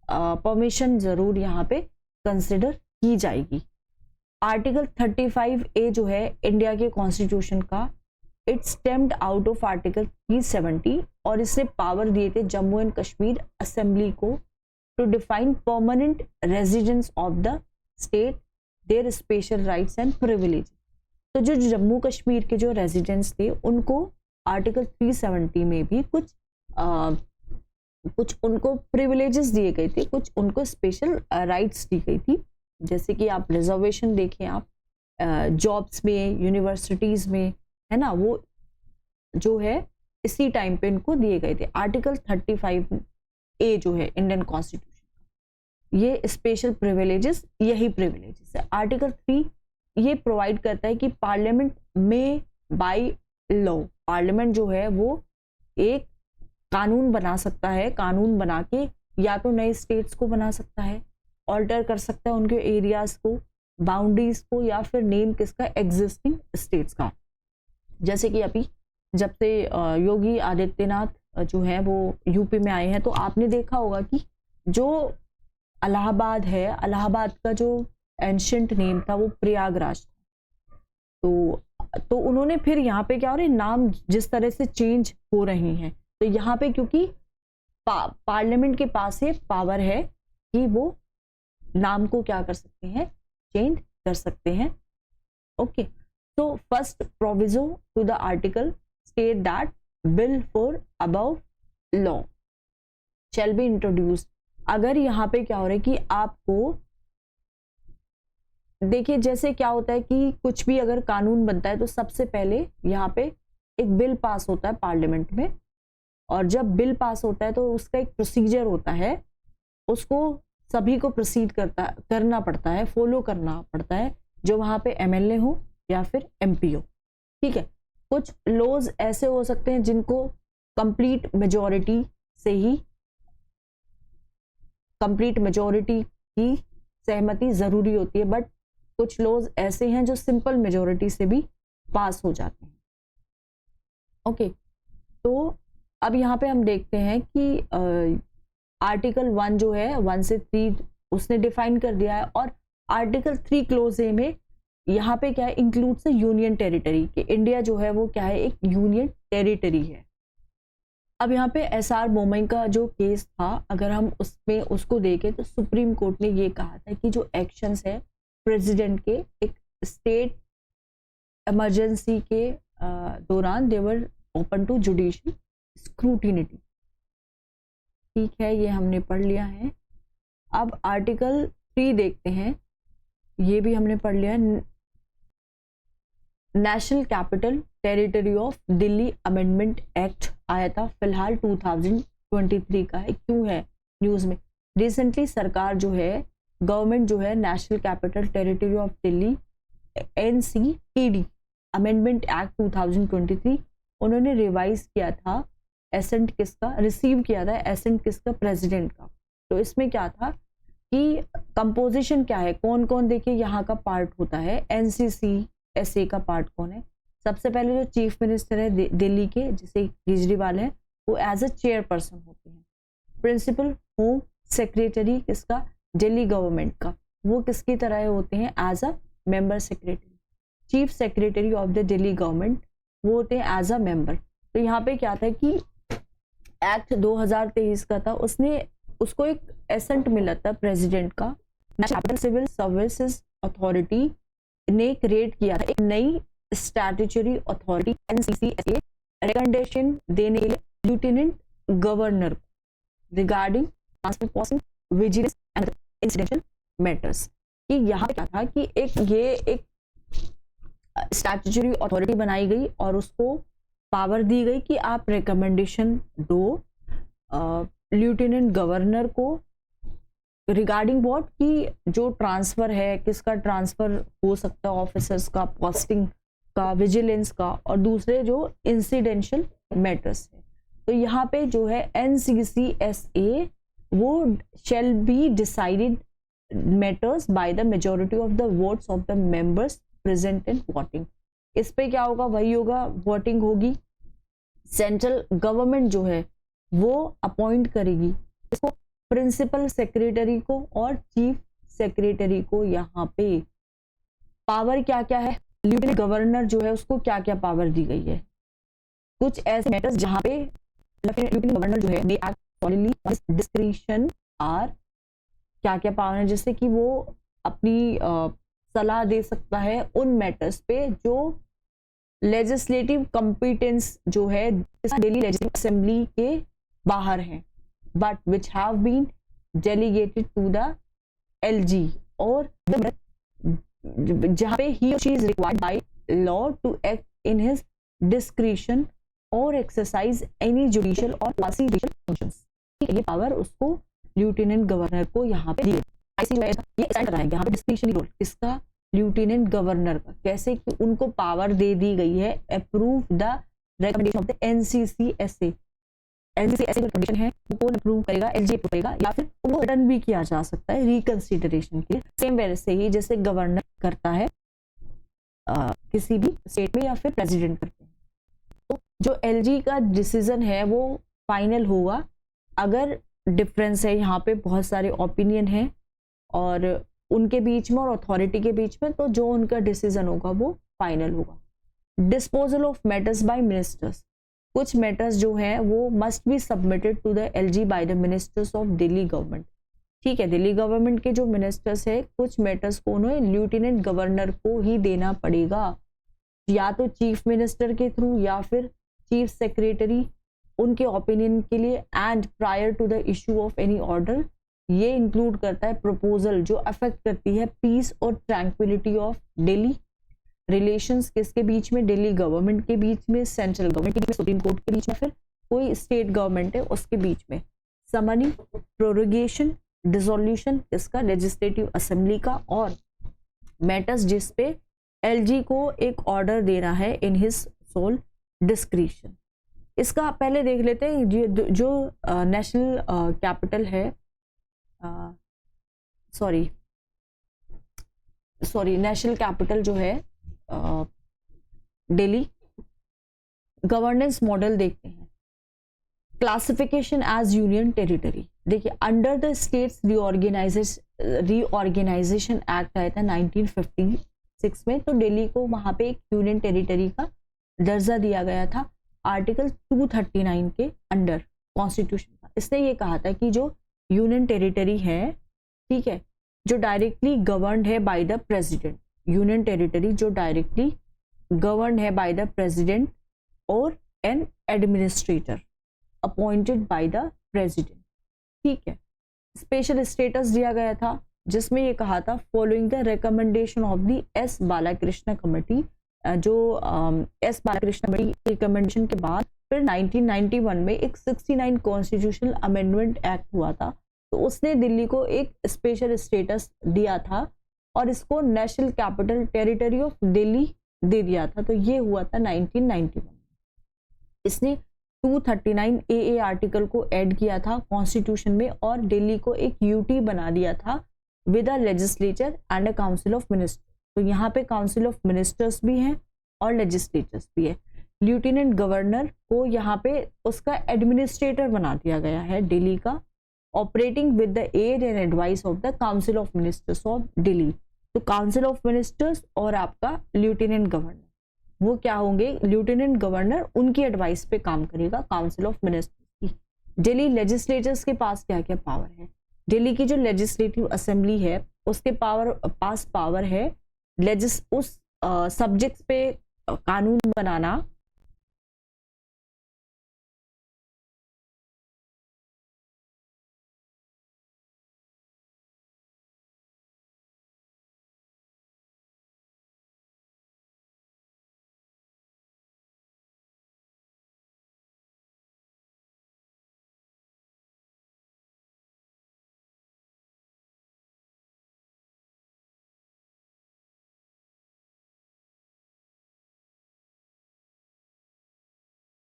परमिशन जरूर यहाँ पे कंसिडर की जाएगी। आर्टिकल 35A जो है इंडिया के कॉन्स्टिट्यूशन का, it stemmed out of article 370 और इसने पावर दिए थे जम्मू एंड कश्मीर असेंबली को to define permanent residence of the state, their special rights and privilege. तो जो जम्मू कश्मीर के जो रेजिडेंट्स थे उनको आर्टिकल 370 में भी कुछ उनको प्रिविलेजेस दिए गए थे, कुछ उनको स्पेशल राइट्स दी गई थी। जैसे कि आप रिजर्वेशन देखें, आप जॉब्स में, यूनिवर्सिटीज में, है ना, वो जो है इसी टाइम पे इनको दिए गए थे। आर्टिकल 35A जो है इंडियन कॉन्स्टिट्यूशन, ये स्पेशल प्रिविलेजेस यही प्रिविलेजेस है। आर्टिकल 3 ये प्रोवाइड करता है कि पार्लियामेंट में बाय लॉ, पार्लियामेंट जो है वो एक कानून बना सकता है, कानून बना के या तो नए स्टेट्स को बना सकता है, ऑल्टर कर सकता है उनके एरियाज को, बाउंड्रीज को, या फिर नेम किसका, एग्जिस्टिंग स्टेट्स का। जैसे कि अभी जब से योगी आदित्यनाथ जो है वो यूपी में आए हैं, तो आपने देखा होगा कि जो इलाहाबाद है, इलाहाबाद का जो एंशियंट नेम था वो प्रयागराज था। तो उन्होंने फिर यहाँ पे क्या हो रहा है, नाम जिस तरह से चेंज हो रहे हैं, तो यहाँ पे क्योंकि पार्लियामेंट के पास ये पावर है कि वो नाम को क्या कर सकते हैं, चेंज कर सकते हैं। ओके, तो first proviso to the article state that bill for above law shall be introduced. अगर यहाँ पे क्या हो रहा है कि आपको देखिए, जैसे क्या होता है कि कुछ भी अगर कानून बनता है तो सबसे पहले यहाँ पे एक बिल पास होता है पार्लियामेंट में, और जब बिल पास होता है तो उसका एक प्रोसीजर होता है, उसको सभी को प्रोसीड करना पड़ता है, फॉलो करना पड़ता है, जो वहाँ पे एमएलए हो या फिर एमपी हो। ठीक है, कुछ लॉज ऐसे हो सकते हैं जिनको कंप्लीट मेजॉरिटी की सहमति जरूरी होती है, बट कुछ लॉज ऐसे हैं जो सिंपल मेजॉरिटी से भी पास हो जाते हैं। ओके, तो अब यहाँ पे हम देखते हैं कि आर्टिकल 1 जो है 1 से 3 उसने डिफाइन कर दिया है, और आर्टिकल 3 क्लोज ए में यहाँ पे क्या है, इंक्लूड्स यूनियन टेरिटरी, कि इंडिया जो है वो क्या है, एक यूनियन टेरिटरी है। अब यहाँ पे एसआर बोमई का जो केस था, अगर हम उसमें उसको देखें तो सुप्रीम कोर्ट ने ये कहा था कि जो एक्शंस है प्रेसिडेंट के एक स्टेट इमरजेंसी के दौरान दे वर ओपन टू जुडिशियल स्क्रूटिनिटी। ठीक है, ये हमने पढ़ लिया है। अब आर्टिकल 3 देखते हैं, ये भी हमने पढ़ लिया है। National capital territory of Delhi amendment act आया था, फिलहाल 2023 का है। क्यों है न्यूज में? रिसेंटली सरकार जो है, गवर्नमेंट जो है, national capital territory of Delhi NCTD amendment act 2023 उन्होंने रिवाइज किया था। एसेंट किसका रिसीव किया था? एसेंट किसका? प्रेसिडेंट का। तो इसमें क्या था कि कंपोजिशन क्या है, कौन कौन देखिए यहाँ का पार्ट होता है। NCCSA का पार्ट कौन है? सबसे पहले जो चीफ मिनिस्टर है दिल्ली के, जिसे केजरीवाल है, वो एज अ चेयरपर्सन होते हैं। प्रिंसिपल होम सेक्रेटरी किसका? दिल्ली गवर्नमेंट का, वो किसकी तरह होते हैं? As a member secretary. Chief secretary of the Delhi government वो होते हैं एज अ मेंबर। तो यहाँ पे क्या था कि एक्ट 2023 का था, उसको एक एसेंट मिला था प्रेसिडेंट का। नेशनल सिविल सर्विसेज अथॉरिटी ने क्रिएट किया था एक नई स्टैट्यूटरी अथॉरिटी NCCSA रिकमेंडेशन देने के लिए lieutenant governor regarding transfer posting vigilance and incidental matters. कि यहाँ क्या था कि एक स्टैट्यूटरी अथॉरिटी बनाई गई और उसको पावर दी गई कि आप रिकमेंडेशन दो लेफ्टिनेंट गवर्नर को रिगार्डिंग व्हाट, कि जो ट्रांसफर है, किसका ट्रांसफर हो सकता है, ऑफिसर्स का, पोस्टिंग का, विजिलेंस का, और दूसरे जो इंसिडेंशियल मैटर्स है। तो यहाँ पे जो है NCCSA वो shall be decided matters by the majority of the votes of the members present in voting. इस पे क्या होगा? वही होगा, वोटिंग होगी। सेंट्रल गवर्नमेंट जो है वो अपॉइंट करेगी इसको, प्रिंसिपल सेक्रेटरी को और चीफ सेक्रेटरी को। यहाँ पे पावर क्या क्या है? लेफ्टिनेंट गवर्नर जो है उसको क्या क्या पावर दी गई है? कुछ ऐसे मैटर्स जहाँ पे लेफ्टिनेंट गवर्नर जो है may act only on his discretion are, क्या क्या पावर है, जैसे कि वो अपनी सलाह दे सकता है उन मैटर्स पे जो लेजिस्लेटिव कॉम्पिटेंस जो है दिल्ली लेजिस्लेटिव असेंबली के बाहर हैं, but which have been delegated to the LG, और जहाँ पे he or she is required by law to act in his discretion or exercise any judicial or quasi-judicial functions। ये power उसको लेफ्टिनेंट गवर्नर को यहाँ पे दी है। ये एक्सटेंड कर रहा है यहाँ पे डिस्क्रिशनरी रोल किसका? लेफ्टिनेंट गवर्नर का। कैसे कि उनको पावर दे दी गई है approve the recommendation of the NCCSA। NCCSA जो कंडीशन है वो अप्रूव करेगा, LG अप्रूव करेगा, या फिर वो रिटर्न भी किया जा सकता है रिकंसिडरेशन के लिए। सेम वैसे ही जैसे गवर्नर करता है किसी भी स्टेट में या फिर प्रेसिडेंट करते हैं। तो जो LG का डिसीजन है वो फाइनल होगा। अगर डिफरेंस है, यहाँ पे बहुत सारे ओपिनियन हैं और उनके बीच में और अथॉरिटी के बीच में, तो जो उनका डिसीजन होगा वो फाइनल होगा। Disposal of matters by ministers, कुछ मैटर्स जो हैं वो must be submitted to the LG by the ministers of Delhi government. ठीक है, दिल्ली गवर्नमेंट के जो मिनिस्टर्स है, कुछ मैटर्स को उन्हें लेफ्टिनेंट गवर्नर को ही देना पड़ेगा, या तो चीफ मिनिस्टर के थ्रू या फिर चीफ सेक्रेटरी, उनके ओपिनियन के लिए। And prior to the issue of any order, ये इंक्लूड करता है प्रपोजल जो अफेक्ट करती है पीस और ट्रैंक्विलिटी ऑफ दिल्ली। रिलेशंस किसके बीच में? दिल्ली गवर्नमेंट के बीच में, सेंट्रल गवर्नमेंट के बीच में, सुप्रीम कोर्ट के बीच में, फिर कोई स्टेट गवर्नमेंट है उसके बीच में। समनी, प्रोरोगेशन, डिसोल्यूशन किसका? लेजिस्लेटिव असेंबली का। और मैटर्स जिस पे एलजी को एक ऑर्डर देना है इन हिज सोल डिस्क्रिशन। इसका पहले देख लेते हैं जो नेशनल कैपिटल है, नेशनल कैपिटल जो है दिल्ली। गवर्नेंस मॉडल देखते हैं। क्लासिफिकेशन एज यूनियन टेरिटरी, देखिए under the states reorganisation act आया था 1956 में, तो दिल्ली को वहां पे एक यूनियन टेरिटरी का दर्जा दिया गया था आर्टिकल 239 के अंडर कॉन्स्टिट्यूशन का। इसने ये कहा था कि जो यूनियन टेरिटरी है, ठीक है, जो डायरेक्टली गवर्नड है by the president, union territory जो डायरेक्टली गवर्नड है बाय द प्रेसिडेंट और an administrator appointed by the president. ठीक है, स्पेशल स्टेटस दिया गया था जिसमें ये कहा था following the recommendation of the S Balakrishna committee, जो एस बालाकृष्ण कमेटी रिकमेंडेशन के बाद फिर 1991 में एक 69 कॉन्स्टिट्यूशनल अमेंडमेंट एक्ट हुआ था, तो उसने दिल्ली को एक स्पेशल स्टेटस दिया था और इसको national capital territory of Delhi दे दिया था। तो ये हुआ था 1991 में। इसने 239 ए आर्टिकल को ऐड किया था कॉन्स्टिट्यूशन में और दिल्ली को एक यूटी बना दिया था with a legislature and a council of minister. तो यहाँ पे काउंसिल ऑफ मिनिस्टर्स भी हैं और लेजिस्लेचर्स भी है। लेफ्टिनेंट गवर्नर को यहाँ पे उसका एडमिनिस्ट्रेटर बना दिया गया है दिल्ली का, operating with the aid and advice of the council of ministers of Delhi. तो काउंसिल ऑफ मिनिस्टर्स और आपका लेफ्टिनेंट गवर्नर, वो क्या होंगे? लेफ्टिनेंट गवर्नर उनकी एडवाइस पे काम करेगा काउंसिल ऑफ मिनिस्टर्स की। दिल्ली लेजिस्लेचर्स के पास क्या क्या पावर है? दिल्ली की जो लेजिस्लेटिव असेंबली है उसके पास पावर है उस सब्जेक्ट्स पे कानून बनाना,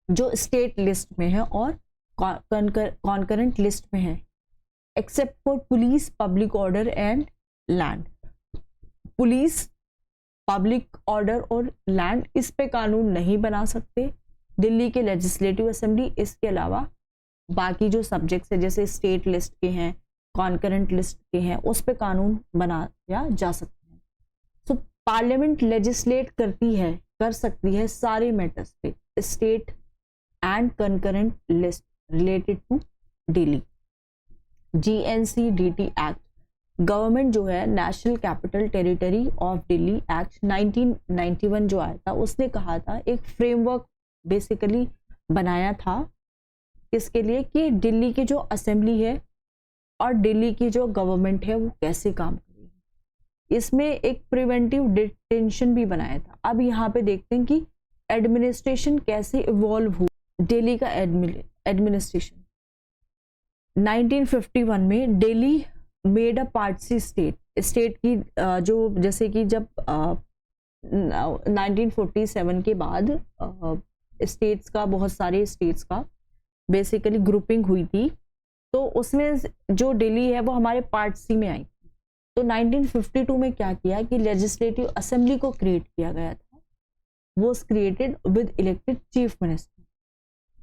जो स्टेट लिस्ट में है और कॉन्करेंट लिस्ट में है, except for police, public order and land. Police, public order और लैंड, इस पे कानून नहीं बना सकते दिल्ली के लेजिस्लेटिव असेंबली। इसके अलावा बाकी जो सब्जेक्ट्स है जैसे स्टेट लिस्ट के हैं, कॉन्करेंट लिस्ट के हैं, उस पे कानून बनाया जा सकते हैं। सो पार्लियामेंट लेजिस्लेट कर सकती है सारे मैटर्स पे, state and concurrent list related to Delhi। GNCDT act, government जो है national capital territory of Delhi act 1991 जो आया था, उसने कहा था एक फ्रेमवर्क बेसिकली बनाया था इसके लिए कि दिल्ली की जो असेंबली है और दिल्ली की जो गवर्नमेंट है वो कैसे काम करेगी। इसमें एक प्रिवेंटिव डिटेंशन भी बनाया था। अब यहाँ पे देखते हैं कि एडमिनिस्ट्रेशन कैसे इवॉल्व हुआ। दिल्ली का एडमिनिस्ट्रेशन 1951 में दिल्ली मेड अ पार्टसी स्टेट की जो जैसे कि जब 1947 के बाद स्टेट्स का, बहुत सारे स्टेट्स का बेसिकली ग्रुपिंग हुई थी, तो उसमें जो दिल्ली है वो हमारे पार्ट सी में आई थी। तो 1952 में क्या किया कि लेजिस्लेटिव असेंबली को क्रिएट किया गया था, वो created with elected chief minister.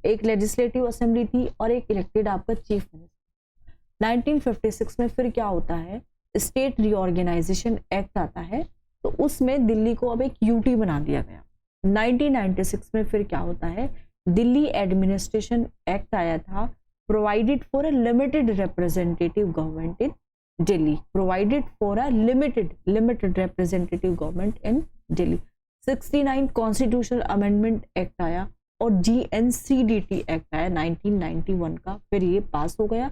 एक लेजिस्लेटिव असेंबली थी और एक इलेक्टेड आपका चीफ मिनिस्टर। 1956 में फिर क्या होता है, स्टेट रीऑर्गेनाइजेशन एक्ट आता है, तो उसमें दिल्ली को अब एक यूटी बना दिया गया। 1996 में फिर क्या होता है, दिल्ली एडमिनिस्ट्रेशन एक्ट आया था, provided for a limited representative government in Delhi, provided for a limited representative government in Delhi. 69 constitutional amendment act आया और GNCDT एक्ट आया 1991 का, फिर ये पास हो गया।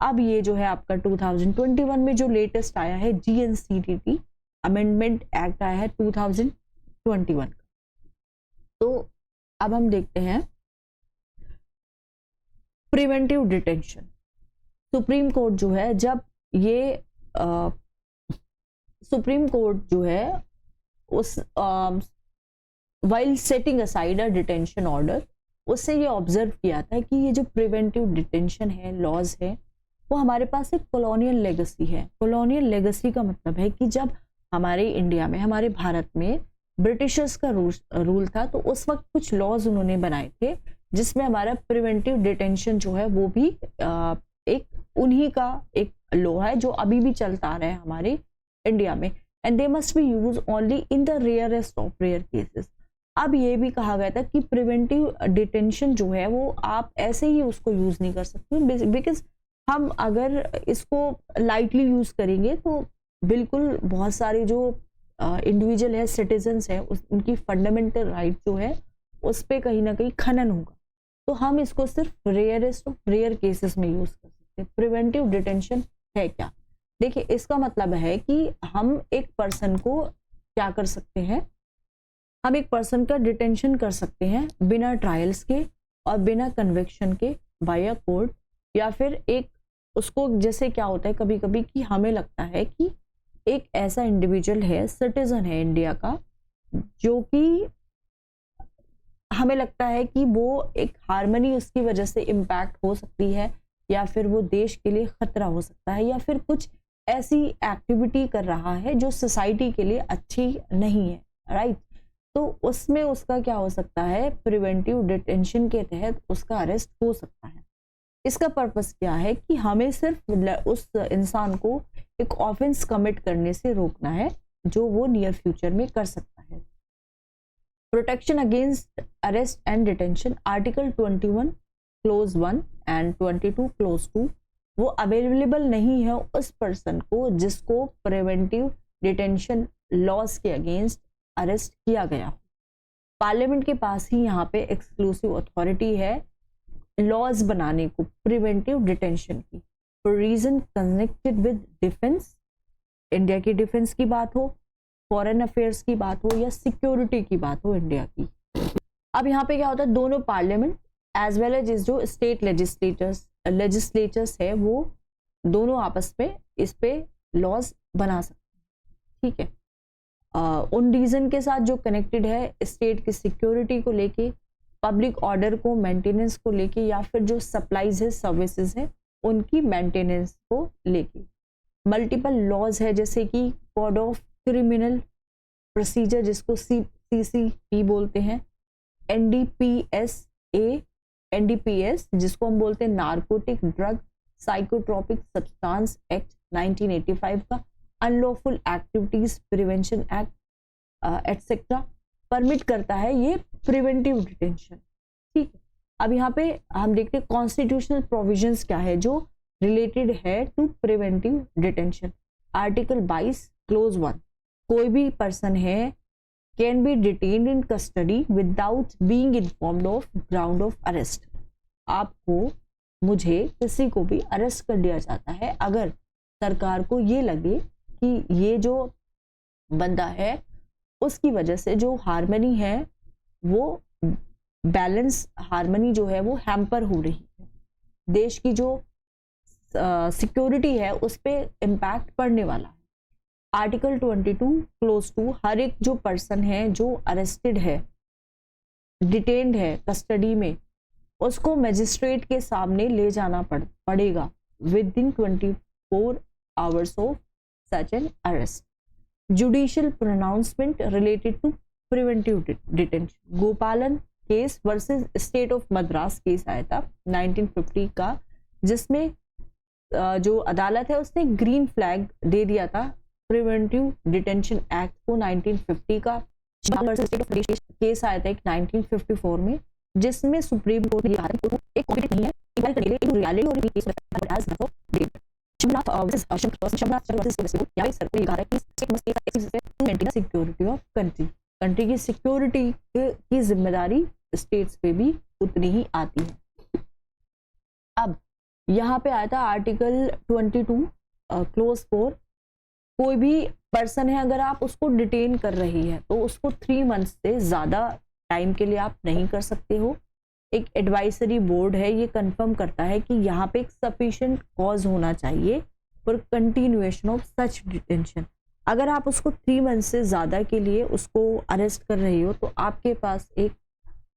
अब ये जो है आपका 2021 में जो लेटेस्ट आया है GNCDT अमेंडमेंट एक्ट आया है 2021 का। तो अब हम देखते हैं प्रिवेंटिव डिटेंशन। सुप्रीम कोर्ट जो है, जब ये सुप्रीम कोर्ट जो है उस वाइल सेटिंग असाइड अ डिटेंशन ऑर्डर, उससे ये ऑब्जर्व किया था कि ये जो प्रिवेंटिव डिटेंशन है, लॉज है, वो हमारे पास एक कॉलोनियल लेगेसी है। कॉलोनियल लेगेसी का मतलब है कि जब हमारे इंडिया में, हमारे भारत में ब्रिटिशर्स का रूल था, तो उस वक्त कुछ लॉज उन्होंने बनाए थे जिसमें हमारा प्रिवेंटिव डिटेंशन जो है वो भी एक उन्हीं का एक लॉ है जो अभी भी चलता आ रहा है हमारे इंडिया में। And they must be use only in the rarest of rare cases. अब ये भी कहा गया था कि प्रिवेंटिव डिटेंशन जो है वो आप ऐसे ही उसको यूज नहीं कर सकते, बिकॉज हम अगर इसको लाइटली यूज करेंगे तो बिल्कुल बहुत सारे जो इंडिविजुअल है, सिटीजन्स है, उनकी फंडामेंटल राइट जो है उस पर कहीं ना कहीं खनन होगा। तो हम इसको सिर्फ रेयरेस्ट ऑफ रेयर केसेस में यूज कर सकते हैं। प्रिवेंटिव डिटेंशन है क्या? देखिए, इसका मतलब है कि हम एक पर्सन को क्या कर सकते हैं, हम एक पर्सन का डिटेंशन कर सकते हैं बिना ट्रायल्स के और बिना कन्विक्शन के बाय कोर्ट, या फिर एक उसको, जैसे क्या होता है कभी कभी कि हमें लगता है कि एक ऐसा इंडिविजुअल है, सिटीजन है इंडिया का, जो कि हमें लगता है कि वो एक हार्मनी उसकी वजह से इम्पैक्ट हो सकती है, या फिर वो देश के लिए खतरा हो सकता है, या फिर कुछ ऐसी एक्टिविटी कर रहा है जो सोसाइटी के लिए अच्छी नहीं है, राइट। तो उसमें उसका क्या हो सकता है, प्रिवेंटिव डिटेंशन के तहत उसका अरेस्ट हो सकता है। इसका पर्पस क्या है कि हमें सिर्फ उस इंसान को एक ऑफेंस कमिट करने से रोकना है जो वो नियर फ्यूचर में कर सकता है। Protection against arrest and detention, article 21 close 1 and 22 close 2 वो अवेलेबल नहीं है उस पर्सन को जिसको प्रिवेंटिव डिटेंशन लॉज के अगेंस्ट अरेस्ट किया गया। पार्लियामेंट के पास ही यहाँ पे एक्सक्लूसिव अथॉरिटी है लॉज बनाने को प्रिवेंटिव डिटेंशन की, for reason connected with defence, India की डिफेंस की बात हो, फॉरेन अफेयर्स की बात हो, या सिक्योरिटी की बात हो इंडिया की। अब यहाँ पे क्या होता है, दोनों पार्लियामेंट एज वेल एज जो स्टेट लेजिस्लेचर्स है वो दोनों आपस में इस पे लॉज बना सकते हैं, ठीक है। उन रीजन के साथ जो कनेक्टेड है स्टेट की सिक्योरिटी को लेके, पब्लिक ऑर्डर को मेंटेनेंस को लेके, या फिर जो सप्लाईज है, सर्विसेज है, उनकी मेंटेनेंस को लेके। मल्टीपल लॉज है जैसे कि कोड ऑफ क्रिमिनल प्रोसीजर जिसको CCP बोलते हैं, NDPS जिसको हम बोलते हैं narcotic drug psychotropic substance act 1985 का, unlawful activities prevention act etcetera permit करता है ये प्रिवेंटिव डिटेंशन, ठीक है। अब यहाँ पे हम देखते हैं कॉन्स्टिट्यूशनल प्रोविजंस क्या है जो रिलेटेड है to preventive detention. Article 22 clause 1, कोई भी पर्सन है can be detained in custody without being informed of ground of arrest. आपको, मुझे, किसी को भी अरेस्ट कर लिया जाता है अगर सरकार को ये लगे कि ये जो बंदा है उसकी वजह से जो हार्मनी है वो बैलेंस हार्मनी जो है वो हैम्पर हो रही है, देश की जो सिक्योरिटी है उस पर इम्पैक्ट पड़ने वाला है। आर्टिकल 22 क्लोज 2, हर एक जो पर्सन है जो अरेस्टेड है, डिटेन्ड है कस्टडी में, उसको मजिस्ट्रेट के सामने ले जाना पड़ेगा within 24 hours of such an arrest. Judicial pronouncement related to preventive detention, Gopalan case versus state of Madras case आया था 1950 का, जिसमें जो अदालत है उसने ग्रीन फ्लैग दे दिया था प्रिवेंटिव डिटेंशन एक्ट को 1950 का। केस आया था एक 1954 में, जिसमें सुप्रीम कोर्ट ने कहा एक कॉम्पिटेंट नहीं है इक्वल करने के लिए रियलिटी और case as method date security of country, country की सिक्योरिटी की जिम्मेदारी स्टेट्स पे भी उतनी ही आती है। अब यहाँ पे आया था आर्टिकल 22 क्लोज 4, कोई भी पर्सन है अगर आप उसको डिटेन कर रही है तो उसको 3 मंथ से ज्यादा टाइम के लिए आप नहीं कर सकते हो। एक एडवाइजरी बोर्ड है, ये कंफर्म करता है कि यहाँ पे एक सफिशिएंट कॉज होना चाहिए for continuation of such detention. अगर आप उसको 3 मंथ से ज्यादा के लिए उसको अरेस्ट कर रही हो तो आपके पास एक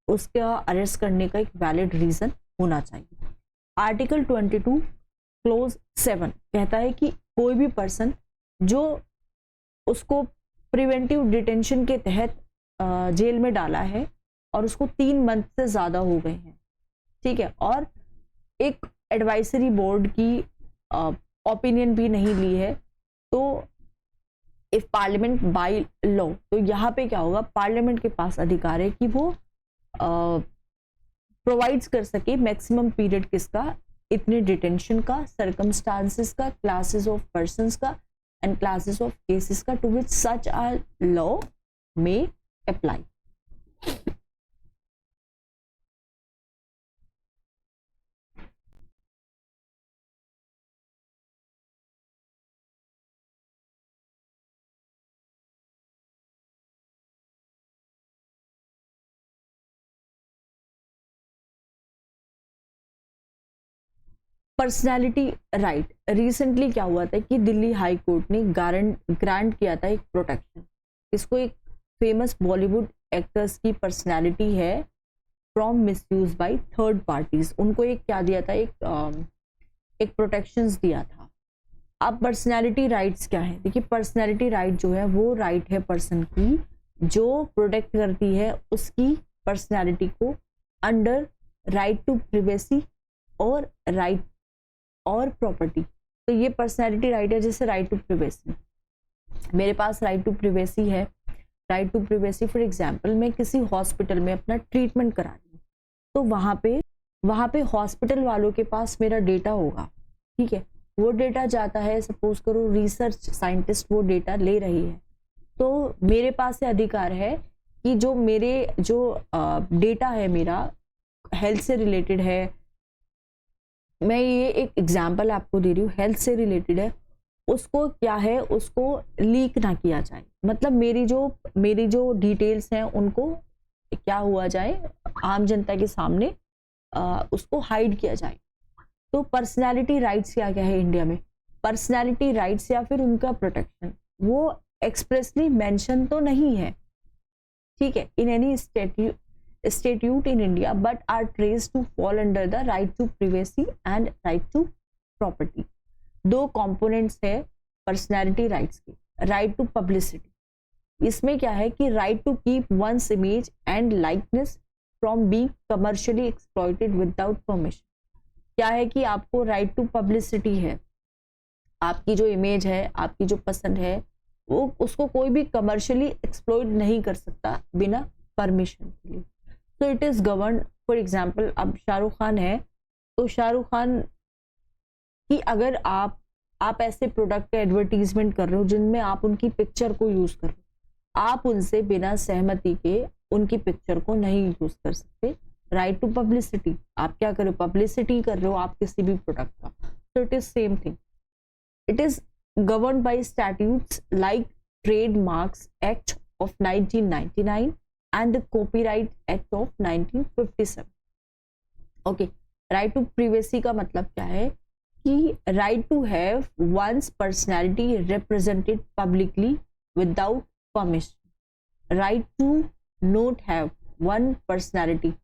उसका अरेस्ट करने का एक वैलिड रीजन होना चाहिए। आर्टिकल 22 क्लोज 7 कहता है कि कोई भी पर्सन जो उसको प्रिवेंटिव डिटेंशन के तहत जेल में डाला है और उसको 3 मंथ से ज्यादा हो गए हैं, ठीक है, और एक एडवाइजरी बोर्ड की ओपिनियन भी नहीं ली है, तो इफ पार्लियामेंट बाय लॉ, तो यहाँ पे क्या होगा, पार्लियामेंट के पास अधिकार है कि वो प्रोवाइड्स कर सके मैक्सिमम पीरियड किसका, इतने डिटेंशन का, सर्कमस्टांसेस का, क्लासेस ऑफ पर्संस का एंड क्लासेस ऑफ केसेस का to which such are law में अप्लाई। पर्सनैलिटी राइट, रिसेंटली क्या हुआ था कि दिल्ली हाई कोर्ट ने ग्रांट किया था एक प्रोटेक्शन, इसको एक फेमस बॉलीवुड एक्टर्स की पर्सनैलिटी है from misuse by third parties, उनको एक क्या दिया था, एक प्रोटेक्शंस दिया था। अब पर्सनैलिटी राइट्स क्या है, देखिए पर्सनैलिटी राइट जो है वो राइट है पर्सन की जो प्रोटेक्ट करती है उसकी पर्सनैलिटी को अंडर राइट टू प्रिवेसी और राइट और प्रॉपर्टी। तो ये पर्सनैलिटी राइट है, जैसे राइट टू प्रिवेसी, मेरे पास राइट टू प्रिवेसी है, right to privacy for example मैं किसी हॉस्पिटल में अपना ट्रीटमेंट करा रही हूँ तो वहाँ पे हॉस्पिटल वालों के पास मेरा डेटा होगा, ठीक है, वो डेटा जाता है, सपोज करो रिसर्च साइंटिस्ट वो डेटा ले रही है, तो मेरे पास से अधिकार है कि जो मेरे जो डेटा है मेरा हेल्थ से रिलेटेड है, मैं ये एक एग्जांपल आपको दे रही हूँ, हेल्थ से रिलेटेड है, उसको क्या है, उसको लीक ना किया जाए, मतलब मेरी जो डिटेल्स हैं उनको क्या हुआ जाए, आम जनता के सामने उसको हाइड किया जाए। तो पर्सनैलिटी राइट्स क्या क्या है इंडिया में, पर्सनैलिटी राइट्स या फिर उनका प्रोटेक्शन वो एक्सप्रेसली मेंशन तो नहीं है, ठीक है, in any statute in India but are traced to fall under the right to privacy and right to property। 2 components है personality rights के, right to publicity, इसमें क्या है कि right to keep one's image and likeness from being commercially exploited without permission। क्या है कि आपको right to publicity है, आपकी जो इमेज है, आपकी जो पसंद है वो उसको कोई भी कमर्शियली एक्सप्लॉइट नहीं कर सकता बिना परमिशन के लिए। तो it is govern, for example अब शाहरुख खान है तो शाहरुख खान की अगर आप ऐसे प्रोडक्ट का एडवर्टीजमेंट कर रहे हो जिनमें आप उनकी पिक्चर को यूज कर रहे हो, आप उनसे बिना सहमति के उनकी पिक्चर को नहीं यूज कर सकते। राइट टू पब्लिसिटी, आप क्या कर रहे हो, पब्लिसिटी कर रहे हो आप किसी भी प्रोडक्ट का, तो it is same thing, it is govern by statutes like trademarks act of 1999 and the Copyright Act of 1957। Okay, right to privacy का मतलब क्या है कि right to have one's personality represented publicly without permission, right to not have one personality,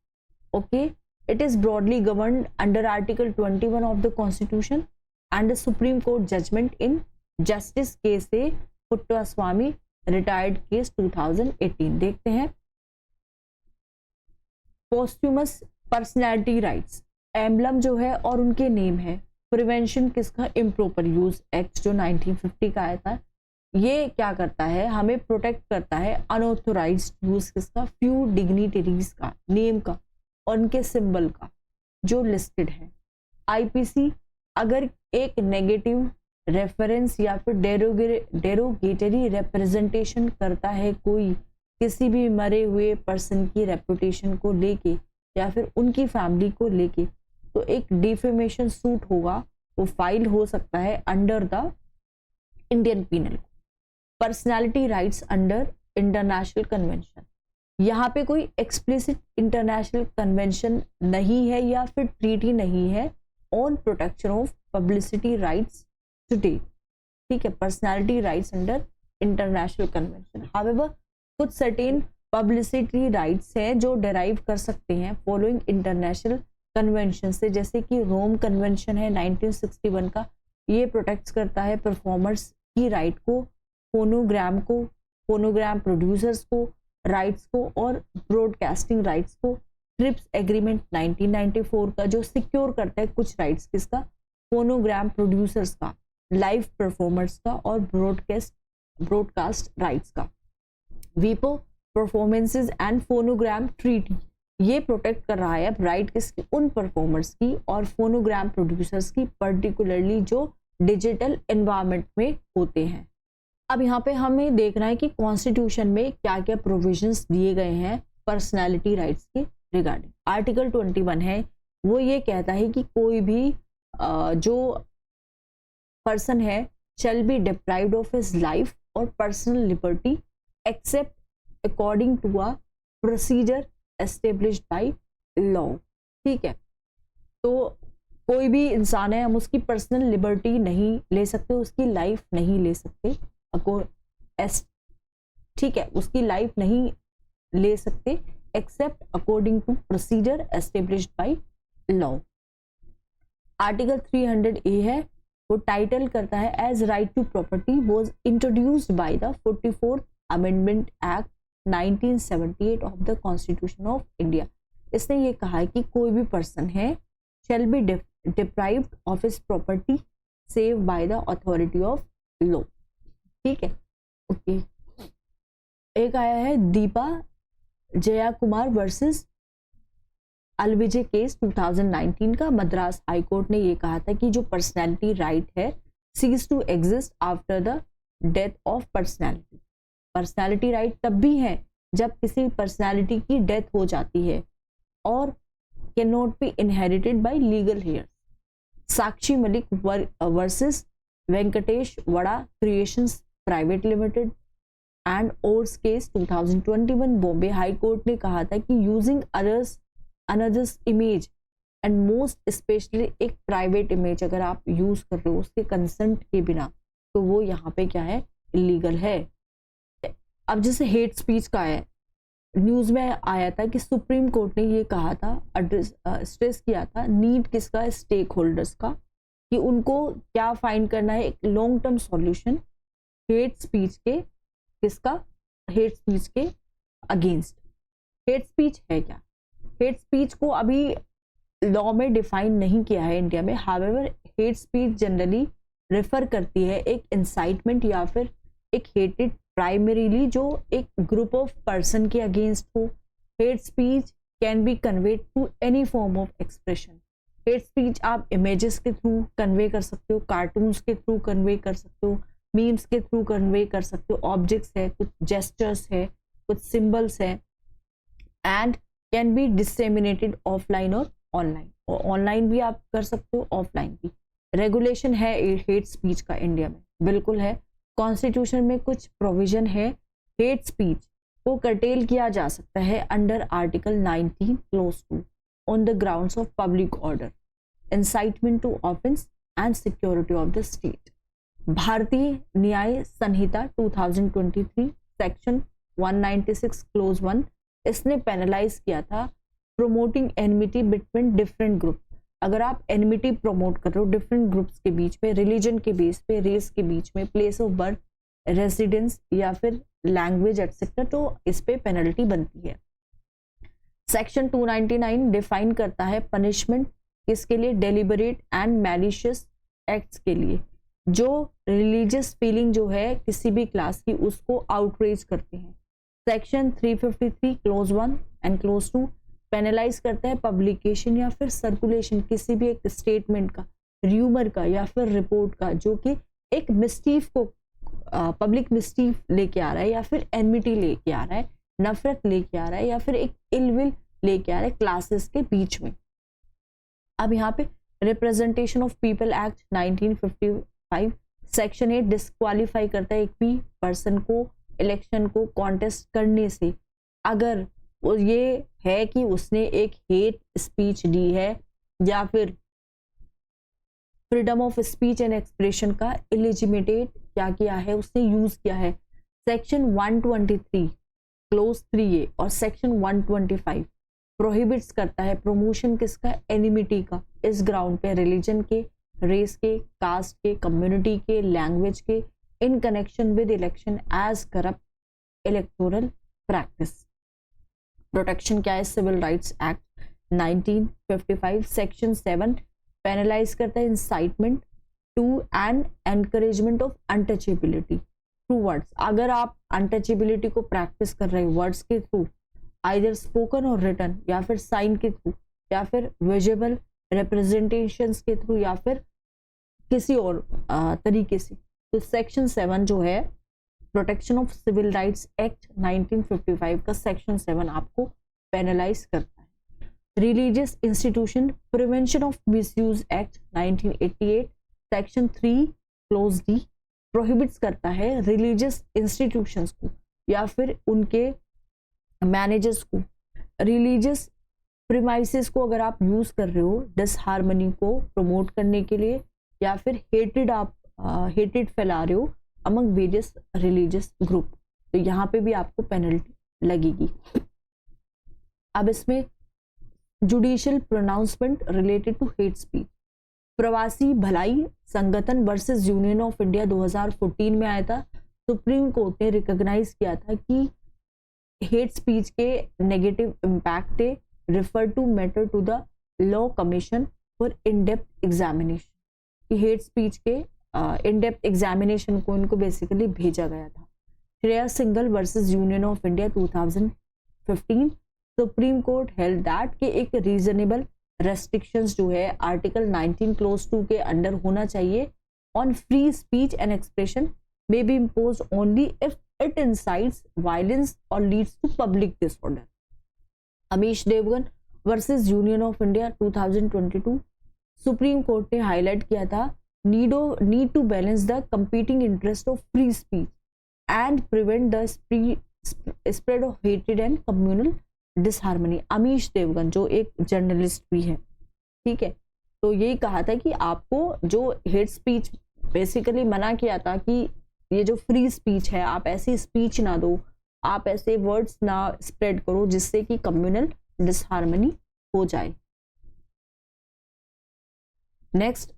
okay, it is broadly governed under Article 21 of the Constitution and the Supreme Court judgment in Justice K.C. Puttaswamy retired case 2018। देखते हैं पोस्ट्यूमस personality rights, emblem जो है और उनके name है। Prevention किसका, improper use act जो 1950 का आया था, ये क्या करता है, हमें प्रोटेक्ट करता है अनऑथोराइज्ड यूज किसका, फ्यू डिग्निटरीज का, नेम का और उनके सिंबल का जो लिस्टेड है। आईपीसी अगर एक नेगेटिव रेफरेंस या फिर डेरोगेटरी रिप्रेजेंटेशन करता है कोई किसी भी मरे हुए पर्सन की रेपुटेशन को लेके या फिर उनकी फैमिली को लेके, तो एक डिफेमेशन सूट होगा, वो फाइल हो सकता है under the Indian penal code. Personality rights under international convention, यहाँ पे कोई एक्सप्लिसिट इंटरनेशनल कन्वेंशन नहीं है या फिर ट्रीटी नहीं है on protection of publicity rights today, ठीक है, personality rights under international convention. However कुछ सर्टेन पब्लिसिटी राइट्स हैं जो डेराइव कर सकते हैं फॉलोइंग इंटरनेशनल कन्वेंशन से, जैसे कि रोम कन्वेंशन है 1961 का, ये प्रोटेक्ट करता है परफॉर्मर्स की राइट को, फोनोग्राम को, फोनोग्राम प्रोड्यूसर्स को राइट्स को और ब्रॉडकास्टिंग राइट्स को। ट्रिप्स एग्रीमेंट 1994 का जो सिक्योर करता है कुछ राइट्स किसका, फोनोग्राम प्रोड्यूसर्स का, लाइव परफॉर्मर्स का और ब्रॉडकास्ट राइट्स का। वीपो परफॉर्मेंसेज एंड फोनोग्राम ट्रीटी, ये प्रोटेक्ट कर रहा है राइट किसकी, उन परफॉर्मर्स की और फोनोग्राम प्रोड्यूसर्स की, पर्टिकुलरली जो डिजिटल एनवायरनमेंट में होते हैं। अब यहाँ पे हमें देखना है कि कॉन्स्टिट्यूशन में क्या क्या प्रोविजंस दिए गए हैं पर्सनालिटी राइट्स के रिगार्डिंग। आर्टिकल 21 है, वो ये कहता है कि कोई भी जो पर्सन है shall be deprived of his life or personal liberty except according to a procedure established by law, ठीक है। तो कोई भी इंसान है, हम उसकी पर्सनल लिबर्टी नहीं ले सकते, उसकी लाइफ नहीं ले सकते, ठीक है, उसकी लाइफ नहीं ले सकते except according to procedure established by law. Article 300A है, वो टाइटल करता है as right to property was introduced by the 44th amendment act 1978 of the constitution of India. इसने ये कहा है कि कोई भी पर्सन है shall be deprived of his property save by the authority of law, ठीक है, ओके। एक आया है दीपा जया कुमार वर्सेस अलविजे केस 2019 का। मद्रास हाई कोर्ट ने ये कहा था कि जो पर्सनैलिटी राइट है cease to exist after the death of personality. Personality right तब भी है जब किसी पर्सनैलिटी की डेथ हो जाती है और can not be inherited by legal hairs. Sakshi Malik versus Venkatesh vada creations private limited and ores case 2021 Bombay high court ने कहा था कि using another's image and most specially एक प्राइवेट इमेज अगर आप यूज कर रहे हो उसके कंसेंट के बिना, तो वो यहाँ पे क्या है, इलीगल है। अब जैसे हेट स्पीच का है, न्यूज में आया था कि सुप्रीम कोर्ट ने ये कहा था, स्ट्रेस किया था नीड किसका, स्टेक होल्डर्स का, कि उनको क्या फाइंड करना है, एक long term solution hate speech के किसका, हेट स्पीच के अगेंस्ट। हेट स्पीच है क्या, हेट स्पीच को अभी लॉ में डिफाइन नहीं किया है इंडिया में। However hate speech generally refer करती है एक इंसाइटमेंट या फिर एक हेटेड प्राइमरीली जो एक ग्रुप ऑफ पर्सन के अगेंस्ट हो। Hate speech can be conveyed through any form of expression. Hate speech आप इमेजेस के थ्रू कन्वे कर सकते हो, कार्टून्स के थ्रू कन्वे कर सकते हो, मीम्स के थ्रू कन्वे कर सकते हो, ऑब्जेक्ट्स है, कुछ जेस्चर्स है, कुछ सिंबल्स है, and can be disseminated offline और ऑनलाइन। और ऑनलाइन भी आप कर सकते हो, ऑफलाइन भी। रेगुलेशन है हेट स्पीच का इंडिया में, बिल्कुल है। कॉन्स्टिट्यूशन में कुछ प्रोविजन है, हेट स्पीच को कर्टेल किया जा सकता है under article 19 clause 2 on the grounds of public order, incitement to offence and security of the state. Bharatiya Nyaya Samhita 2023 section 196 close 1, इसने पेनलाइज किया था promoting enmity between different group. अगर आप एनिमिटी प्रमोट कर रहे हो डिफरेंट ग्रुप्स के बीच में, रिलीजन के बेस पे, रेस के बीच में, प्लेस ऑफ बर्थ, रेसिडेंस या फिर लैंग्वेज एटसेट्रा, तो इस पे पेनल्टी बनती है। सेक्शन 299 डिफाइन करता है पनिशमेंट किसके लिए, डेलिबरेट एंड मैलिशियस एक्ट्स के लिए, जो रिलीजियस फीलिंग जो है किसी भी क्लास की उसको आउटरेज करते हैं। Section 353 close 1 and close 2 penalise करता है पब्लिकेशन या फिर सर्कुलेशन किसी भी एक स्टेटमेंट का, र्यूमर का या फिर रिपोर्ट का जो कि एक मिस्टीफ को पब्लिक मिस्टीफ लेके आ रहा है या फिर एनमिटी लेके आ रहा है, नफरत लेके आ रहा है या फिर एक इलविल लेके आ रहा है क्लासेस के बीच में। अब यहाँ पे representation of people act 1955 section 8 disqualify करता है एक भी पर्सन को इलेक्शन को कॉन्टेस्ट करने से अगर वो ये है कि उसने एक हेट स्पीच दी है या फिर freedom of speech and expression का इलिजिमिटेट क्या किया है, उसने यूज किया है। सेक्शन 123 क्लोज 3A और सेक्शन 125 प्रोहिबिट्स करता है प्रमोशन किसका, एनिमिटी का, इस ग्राउंड पे रिलीजन के, रेस के, कास्ट के, कम्युनिटी के, लैंग्वेज के, in connection with election as corrupt electoral practice. Protection क्या है, civil rights act 1955 section 7 penalise करता है incitement to and encouragement of untouchability through words. अगर आप अनटचेबिलिटी को प्रैक्टिस कर रहे हैं वर्ड्स के थ्रू, आइदर स्पोकन और रिटन या फिर साइन के थ्रू या फिर विजिबल रिप्रेजेंटेशंस के थ्रू या फिर किसी और तरीके से, तो सेक्शन 7 जो है protection of civil rights act 1955 का सेक्शन 7 आपको पेनलाइज करता है। Religious institution prevention of misuse act 1988 section 3 clause D prohibits करता है रिलीजियस इंस्टीट्यूशंस को या फिर उनके मैनेजर्स को रिलीजियस प्रीमाइसेस को अगर आप यूज कर रहे हो डिसहार्मनी को प्रमोट करने के लिए या फिर हेटेड फैला रहे हो अमंग वेरियस रिलीजियस ग्रुप, तो यहाँ पे भी आपको पेनल्टी लगेगी। अब इसमें judicial pronouncement related to hate speech, Pravasi Bhalai संगठन वर्सेस यूनियन ऑफ इंडिया 2014 में आया था। सुप्रीम कोर्ट ने रिकॉग्नाइज किया था कि हेट स्पीच के negative impact refer to matter to the law commission for in depth examination. Hate speech के इन डेप्थ एग्जामिनेशन को इनको बेसिकली भेजा गया था। Shreya Singhal versus union of India 2015 supreme court held that कि एक रीजनेबल रेस्ट्रिक्शंस जो है आर्टिकल 19 क्लोज 2 के अंडर होना चाहिए on free speech and expression may be imposed only if it incites violence or leads to public disorder. Amish Devgan versus union of India 2022 supreme court ने highlight किया था need to balance the competing interest of free speech and prevent the spread of hated and communal disharmony. Amish Devgan जो एक journalist भी है, ठीक है, तो यही कहा था कि आपको जो हेट स्पीच बेसिकली मना किया था कि ये जो फ्री स्पीच है आप ऐसी स्पीच ना दो, आप ऐसे वर्ड्स ना स्प्रेड करो जिससे कि कम्युनल डिसहार्मनी हो जाए। नेक्स्ट